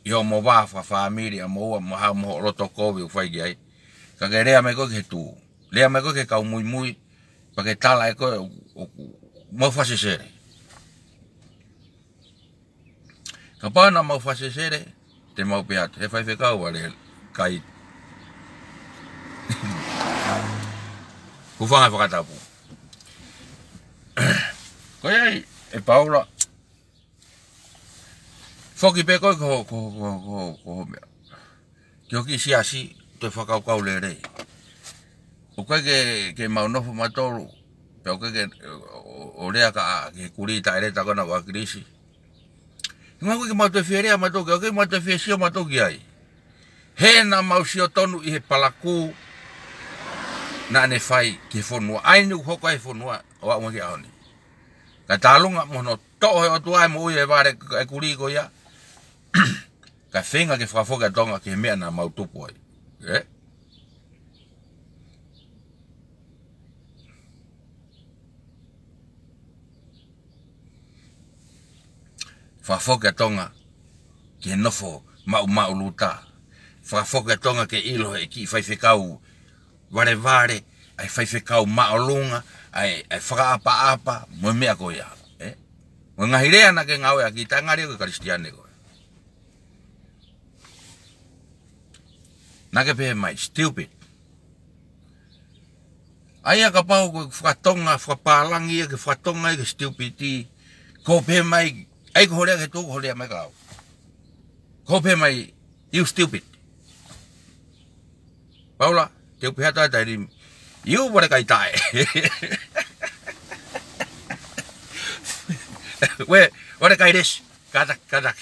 Io mo wafa whamiri a moa maha moho roto kovi u whaigi ai. Ka ke rea mai koe ke tū. Rea mai koe ke kau mui mui. Pa ke tala e koe mo whasesere. Ka pāna mau whasesere, te mau peatu. He whaiwhekau wale kai. Kuwhanga whakatapu. Koe ai, e paura. Whoki pe koe ko mea. Ki hoki siasi, te whakaukau le rei. O koe ke mau nofo matoru. Pe o koe ke o rea ka ke kuri ta ere ta kona wa krisi. Ngā koe ke mau te whirea matoki, o ke mau te whiesio matoki ai. He na mau sio tonu i he palaku na ne whai ke whonua. Ainu hoko ai whonua o a umahi aoni. Ka tālunga mono to'o he o tuai mo ui e ware e kuri ko ia. Ka whenga ke whawhoka tonga ke mea na mau tupu ai. Whawhoka tonga ke nofo mau luta. Whawhoka tonga ke ilo he ki whaiwhekau ware ai whaiwhekau maolunga ai whakaapa mo mea ko ia. Mo ngahirea na ke ngawe a ki tangari o ke karistiane ko. Na ke pehe mai, stupid. Aia ka pau ko whakatonga, whakapalangi ke whakatonga ke stupidi. Ko pehe mai, ai ko horea ke tōku horea mai kau. Ko pehe mai, you stupid. Paula, te upi hata tai rimi. You wale kai tae. We, wale kai resh. Katak.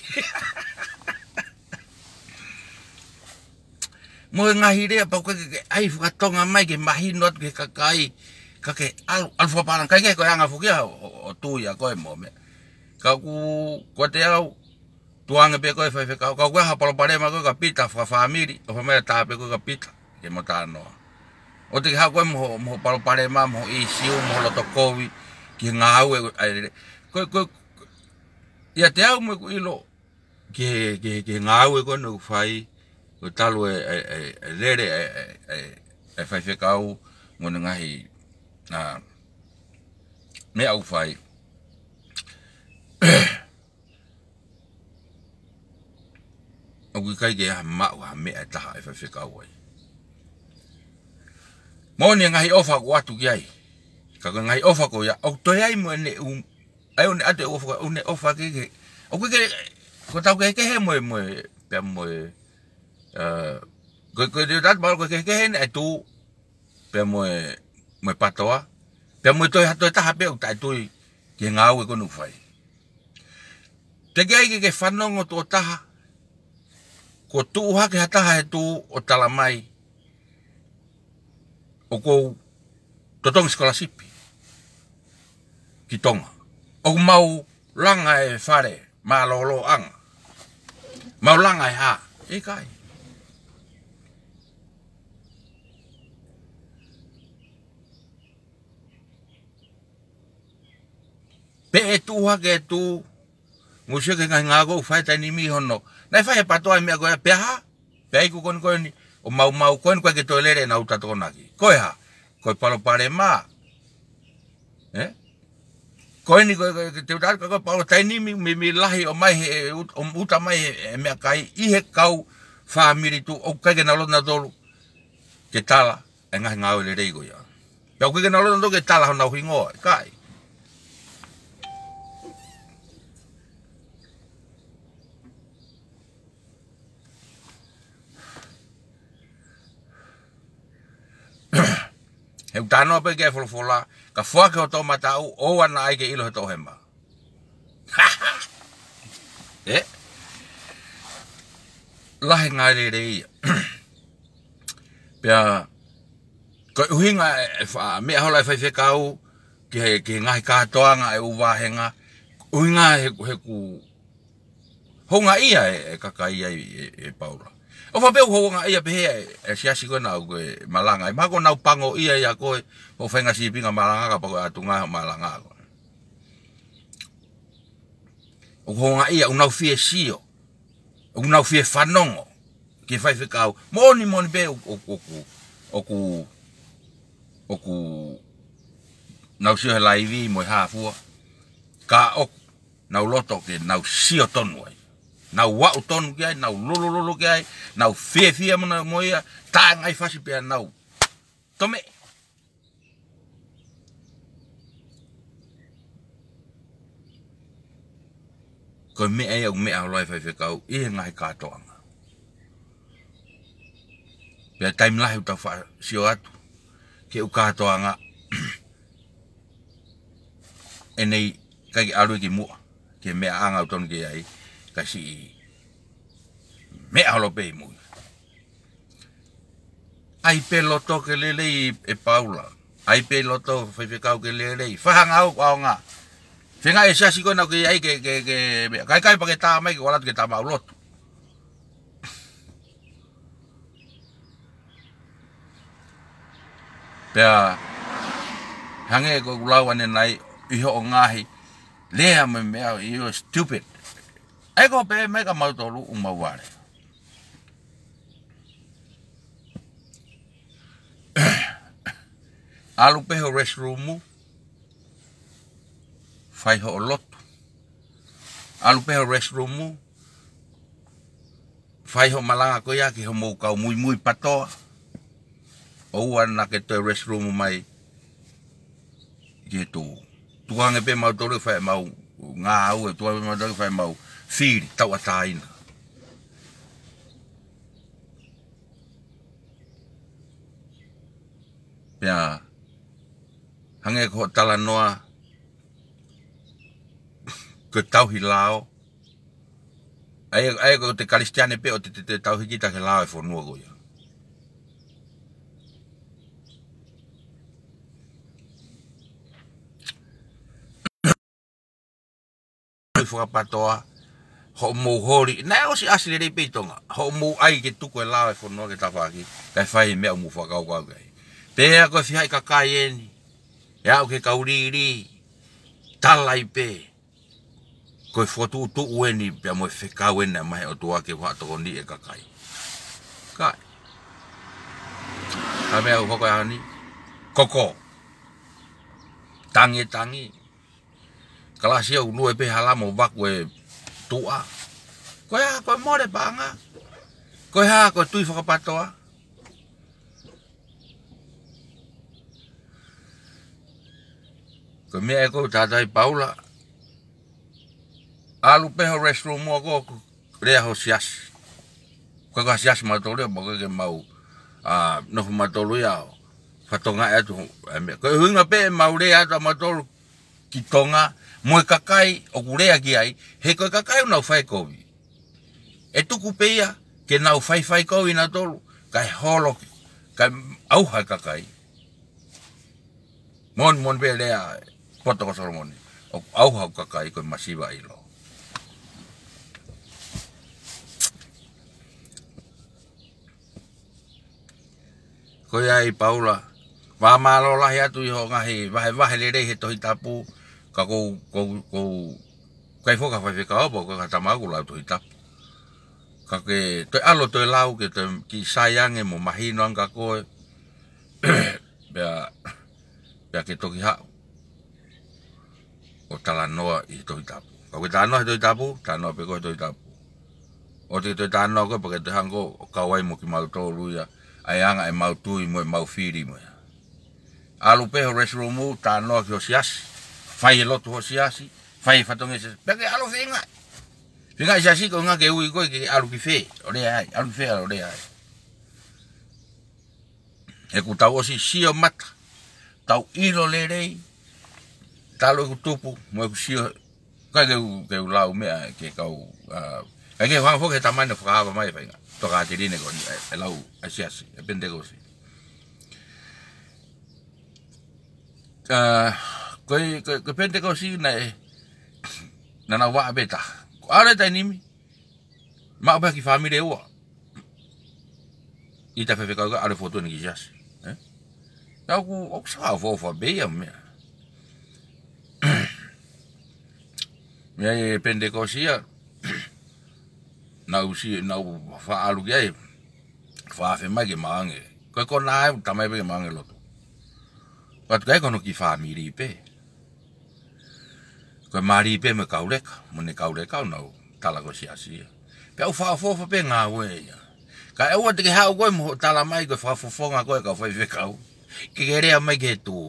Mo ngahi rea pau ke ai whakatonga mai ke mahinot ke kakai. Kake alfa parang kai ke koe anga fukia o tuia koe mo me. Kau ku te au tuange pe koe whaiwhekau. Kau koe hapalo parema koe ka pita whawhamiri. O whamea tāpe koe ka pita. Ke mo tānoa. O te hau koe moho palo parema, moho isiu, moho loto kovi. Ki ngā au e koe. Ia te au mo ku ilo. Ke ngā au e koe no whai. Ko talu e lere e whaiwhekau. Ngone ngahi mea au whai. O kui kai ke mau ha mea e taha e whaiwhekau ai. Moni ngahi ofa ko atu ki ai. Ka ngahi ofa ko ia. O toi ai mo ne ai one ate ofa one ofa ke. O kui ke ko tau ke he mo pe mo ko de dat mal ko ke he e tu pe mo patoa. Pe mo toi hato taha pe o tai tu ke ngau e ko nu fai. Te kai ke whanongo tō taha. Ko tū hake hataha he tū o tala mai. O kou totongi skolasipi. Ki tonga. O mau langa e whare. Ma lolo anga. Mau langa e ha. E kai. Pe e tū hake e tū. Ngusio ke ngai ngago whai tani mi hono. Nai whai e patoa mea koe pia ha. Pia iku koni koe ni. O mau koe koe ke toi lere na uta tonaki. Koe ha. Koe palo pare maa. Koe ni koe te uta koe palo taini mi lahi o mai he o uta mai he mea kai. Ihe kau whaamiri tu. O kai ke na lona tolu. Ke tala. E ngai ngau le reigo ya. Pia koe ke na lona tolu ke tala hona uhingoa. Kai. He utano pe ke fola ka fuake o tō matau o ana ai ke ilo he tō hema. Lahe ngā re ia. Pea ko uhinga mea hola e whaiwhekau ki ngahi kātoanga e uwahenga. Uhinga he ku honga ia e kakai ai e paura. O whapeu honga ia pehe e siasi koe nau koe malanga. E mako nau pango ia ia koe o whenga sipinga malanga ka pako atu ngaha malanga koe. O honga ia unau fie sio. Unau fie whanongo. Ke whaiwhekau. Moni pe oku nau sio he laivi mo hafua. Ka oku nau loto ke nau sio tonu ai. Nau wau tonu ki ai, nau lolo ki ai, nau fie mona moia, tā ngai whasi pia nau. Tome. Koe mea e au mea holoi whaiwhekau, e ngai kātoanga. Pia taim lahi uta wha sio atu, ke u kātoanga, e nei kai aru ki mua, ke mea anga utonu ki ai, kasi mea holo pe mui. Ai pe loto ke lele e Paula. Ai pe loto whaiwhekau ke lele. Whahanga au au ngā. Whenga e siasi koe nau ke ai ke kai pa ke tā mai ke walatu ke tā mau loto. Pea hange ko ulau ane nai iho o ngahi. Lea me mea iho stupid. Ego pe mega mautolu umaware. Alu pe ho restroom fai ho lot. Alu pe ho restroom fai ho malanga ko ya ki ho mo kau mui patoa. O ana ke to restroom mai gitu. Tuange pe mautolu fai mau ngā au e tuange mautolu fai mau Firi, tau ataina. Pea, hange ko tala noa, ko tau hi lao. Ai ko te karistiane pe o te tau hi kita ke lao e whanua ko ia. Whakapatoa. Ho mo hori na o si asile rei peitonga ho mo ai ke tuko e lao e fono ke tawaki kai fai me mo fa kau kau kai pe ko fi hai ka kai eni ya o ke kauriri talai pe ko foto tu weni pe mo fe ka weni mai o tua ke wa to ni e ka kai kai ka me o ko ani koko tangi kala sia u no e pe hala mo bakwe tua. Koe ha, koe more panga. Koe ha, koe tui whakapatoa. Koe mea e koe tātai Paula. Alu peho restroom mua koe rea ho sias. Koe koe sias matolu mo koe ke mau nofu matolu iao. Whatonga e atu. Koe huinga pe mau rea atu matolu ki tonga mo kakai o kurea ki ai he ko kakai o na fai kovi e tuku peia ke na fai kovi na tolu kai holo kai au ha kakai mon be le poto ko soromoni o au ha kakai ko masiva ilo ko ai Paula wa malo la ya tu yo ngahi wa le he to hitapu ka ko kai foka fa ka bo ka tamagu la to hitapu ka ke to alo to lau ke ki sayang mo mahino ang ka ko be ke to ki ha o talanoa i to hitapu ka ke talanoa to hitapu talanoa pe ko to hitapu o te talanoa ko porque te hango ka wai mo ki mau to luia ai anga e mau tui mo mau firi mo alu pe restroom ta no que osias fai lotu osiasi fai fatonge se porque alu finga ya si con que ui ko que alu ki fe ore ai alu fe ore ai e ku tau si sio mata tau ilo le rei talo ku tupu mo ku sio ka ke lau me ke kau ke wang fo ke tamane fa mai fa toka tirine con el lau asiasi e pendegosi ko pendegosi na wa beta ara ta nimi ma ba ki family wa ita fe ka ala foto ni jas ya ku oksa fo be ya me me pendegosi ya na usi na fa alu ge fa fe ma ge mange ko na ta mai be mange lo pat ga ko no ki family pe ko mari pe me kauleka mo ne kauleka no tala ko si asi pe fa pe nga we ya ka e wa te ha ko mo tala mai ko fa nga ko ka fa fe ka ki gere mai ge tu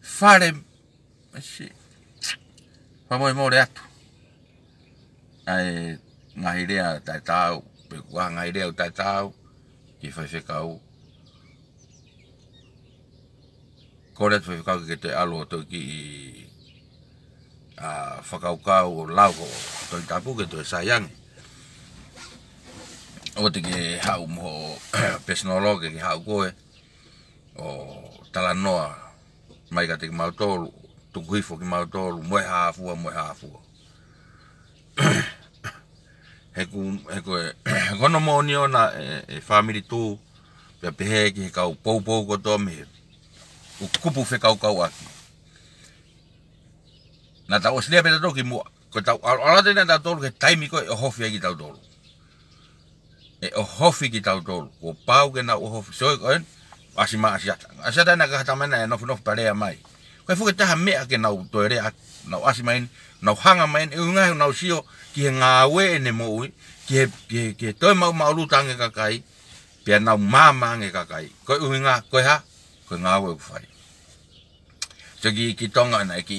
fare si fa mo le atu ai ngai rea tai tau pe wa ngai rea tai tau ki fa fe ka ko le fe ka ke te alo to ki whakaukau o lauko to i tapu ke to e sayang o te ke hau mo pesnologe ke hau koe o talanoa mai ka te ki mautolu tukuhifo ki mautolu moe hafua kono mo ni ona e family tu pe pehe ki kau pou ko to me u kupu fe kau aki na ta osle pe to ki mo ko ta ala de na to ke taimi ko o hofi ki ta to e o hofi ki ta to ko pau ke na o hofi so ko asima asiata na ka ta mana no pare mai ko fu ke ta me ke na to re na asima na hanga mai e nga na sio ki nga we ne mo ke to ma lu tange ka kai pe na mama nge ka kai ko nga ko ha ko nga we fai so ki tonga na ki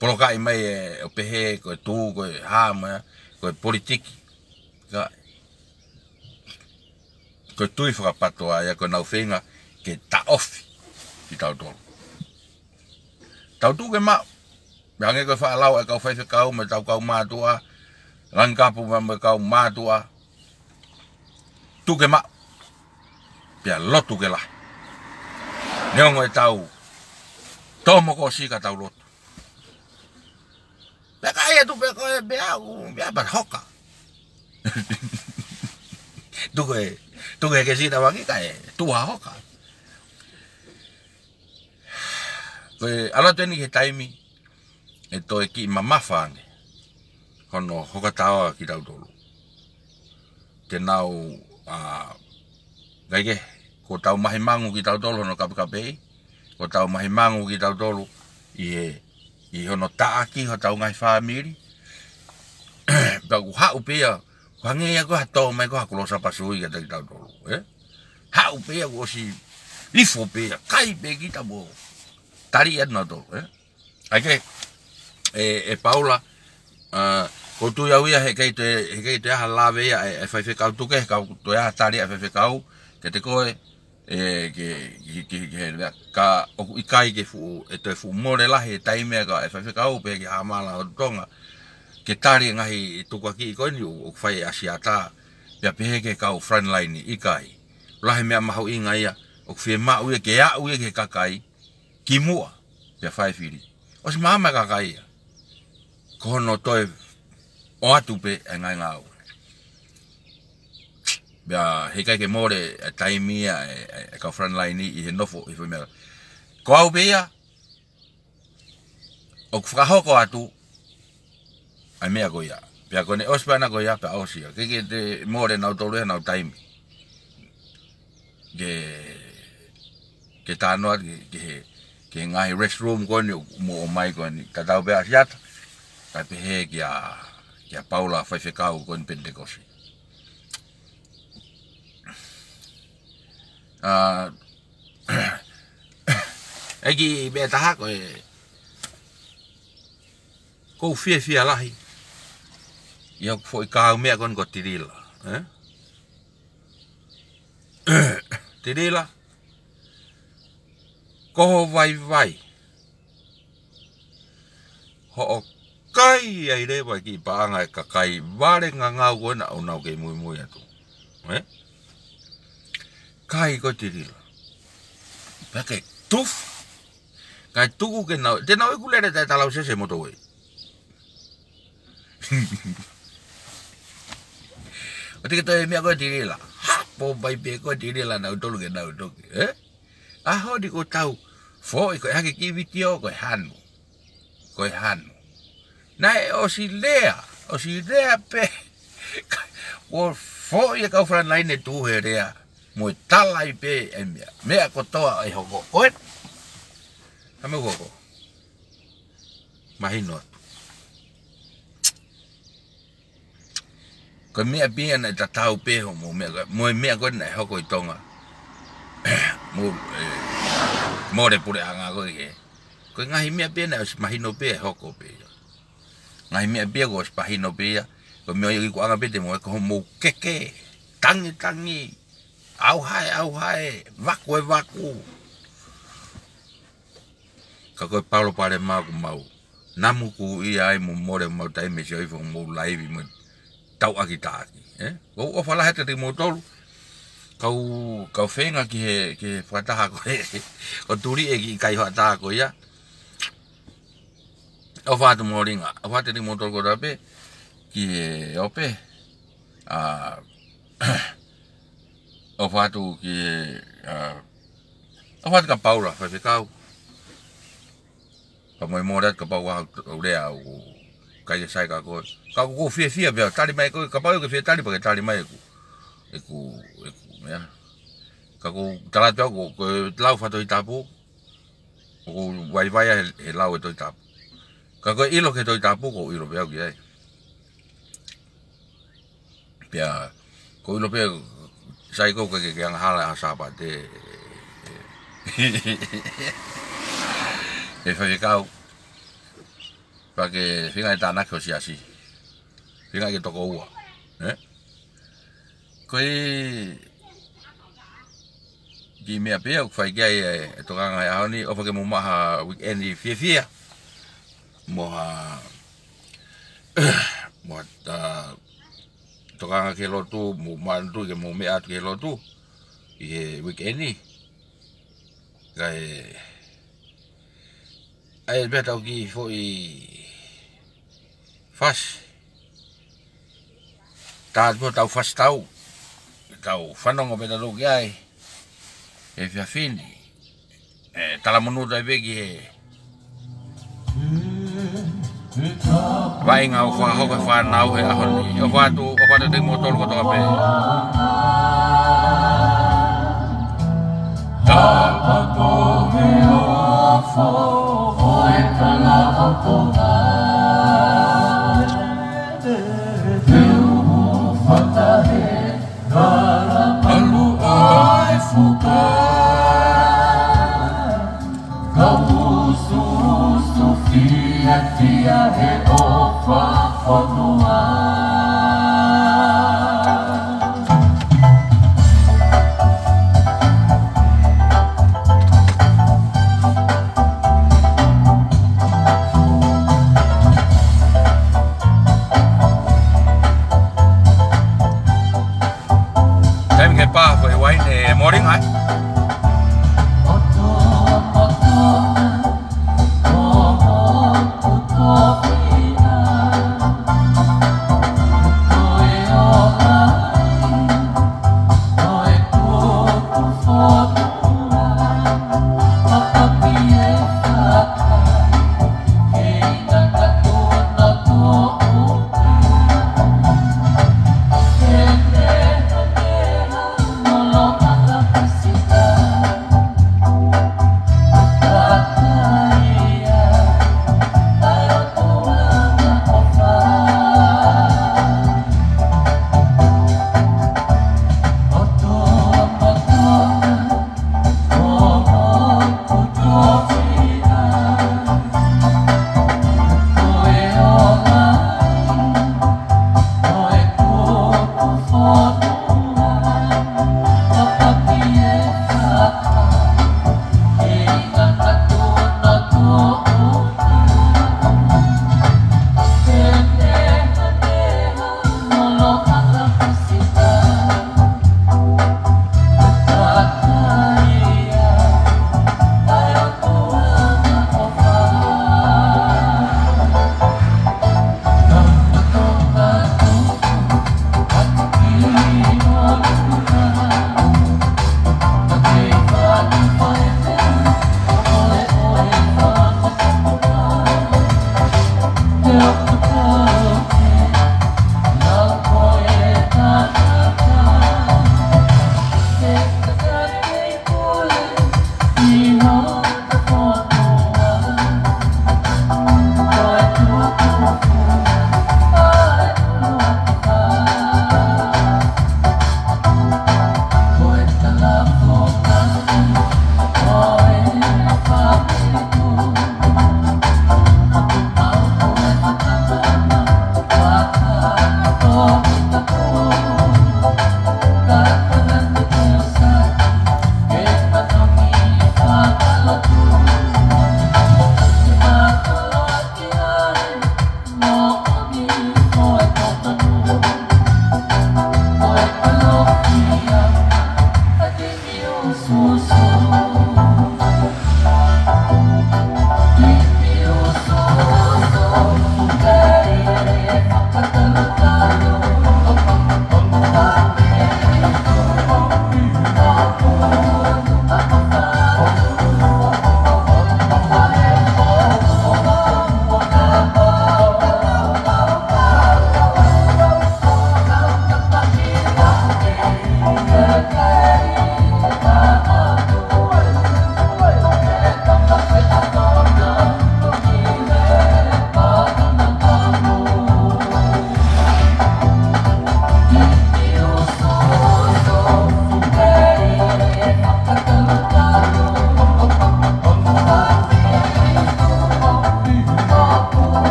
polokai mai o pehe ko tu ko hama ko politiki ka ko tu fa pato ya ko na ofenga ke ta off ki ta to ta tu ke ma bange ko fa lau ka fa ka me ta ka ma tua rangka pu me ka ma tua tu ke ma pia lotu ke la neongo e tau tomo ko si ka tau lotu Kaya tu pe ko be ba hoka. Tu ke si ta wangi kai tu hoka. Ko ala teni ke taimi e to ki mama fange. Kono hoka tawa ki tau tolu. Te nau gaige ko tau mahi mangu ki tau tolu no kape ko tau mahi mangu ki tau tolu i hono taaki ho tau ngai family ba ku ha upea wange ya ko hato mai ko hakulosa pasui ka tau tolu ha upea ko si ifo pe kai pe ki tabo tari no to ake Paula ko tu ya wia he kai te ha lave ya e fa fe ka tu ke ka to ya tari fa fe ka ke te ko ka o ikai ke fu e te fu more la he taime ka e fa ka o pe ki amala o tonga ke tari ngahi tu ka ki ko ni o fai asiata pe pe ke ka o front line ikai la he me ma ho inga ia o fe ma u ke ya u ke kakai ki mua pe fai fili o se mama kakai ko no toi o atu pe ngai ngau bia he kai ke more taimia e ka front line i he nofo i fe me ko au bea o ka hoko atu ai mea ko ia bia ko ne ospana ko ia pa osia ke te more na tole na time ke tano ke ngai restroom ko ni mo mai ko ni ka tau bea siat ka pe he kia Paula fai fekau ko ni Pentecost egi be taha ko fia lahi ia foi ka me kon ko tirila tirila ko vai ho kai ai le ba ki pa nga ka kai vale nga ko na ona ke muy atu kai ko tirila pake tuf kai tuku ke na te na ku le ta la se motorway o te ke me ko tirila po bai pe ko tirila na to ke na to a ho di ko tau fo ko ha ke ki video ko hanu na o si lea pe o fo ye ka front line tu herea mo tala i pe me ko toa ai hoko oet ame hoko mahino ko me bien na tau pe mo me ko na hoko i tonga mo de pure anga ko ngai me bien na mahino pe hoko pe ngai me bien ko mahino pe ko me i ko anga pe te mo ko mo keke tangi au hai vaku ka ko Paulo pare mau namu ku i ai mo more mo tai me joi fo mo live mo tau akita o fala hete de mo tolu ka fenga ki fata ko o turi e ki kai hata ko ya o fatu mo ringa o fatu de mo tolu ko rape ki ope o fatu ki o fatu ka Paula fa ficau pa mo morat ka pa wa o le au kai sai ka ko fia be tali mai ko ka pa ko fia tali pa tali mai ku ya ka ko tala to ko lau fa to itapu ko vai e lau to itapu ka ko ilo ke to itapu ko ilo be ki ai pia ko ilo be sai ko ke yang hala asaba de e fa kau pa que finga ta na ko si así finga que tocó ua koi di me apea o fai gai to nga ya ni o fa que mo ma weekend fia mo ta to nga ke lo tu mo man tu ke mo me at ke lo tu e weekend ni gai ai beta o ki foi fas ta mo tau fas tau fanong o beta lo ki ai e fia fini tala monu da vegi vai nga o fa ho fa nau he ahoni o fa de motor ko to pe ta pa to me o fo e kala o to Fia he ofa fonua ko e wai ne morning ai.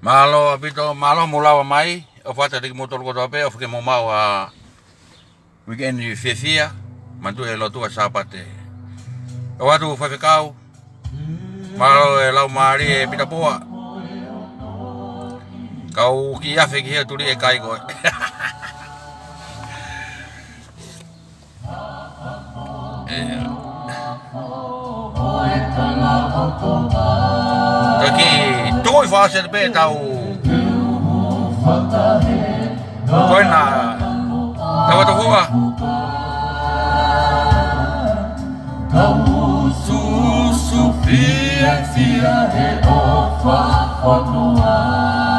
Malo apito malo mula mai o fata de motor ko tope o ke mo mau a weekend ni fefia mantu e lotu a sapate o watu fa fekau malo e lau mari e pita poa kau ki afe ki tuli e kai ko Aqui, tu faz o bem, tá o. Foi na. Tava da rua. Susu, fia, de ofa, onoa.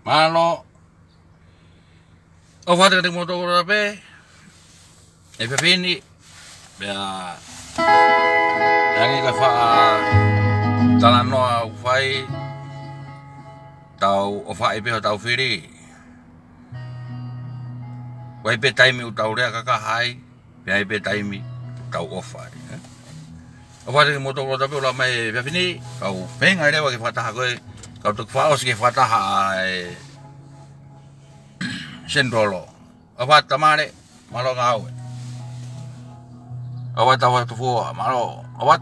Malo o fate de moto ko pe e pe fini bea yangi ka fa talano au fai tau o fa e pe tau firi wai pe taimi u tau rea ka hai bea pe taimi tau o fai o fate de moto ko pe la mai pe fini kau penga re wa ke fata ko kau tu faos ke fata hai sendolo apa tamare malo ngau apa tawa tu fo malo apa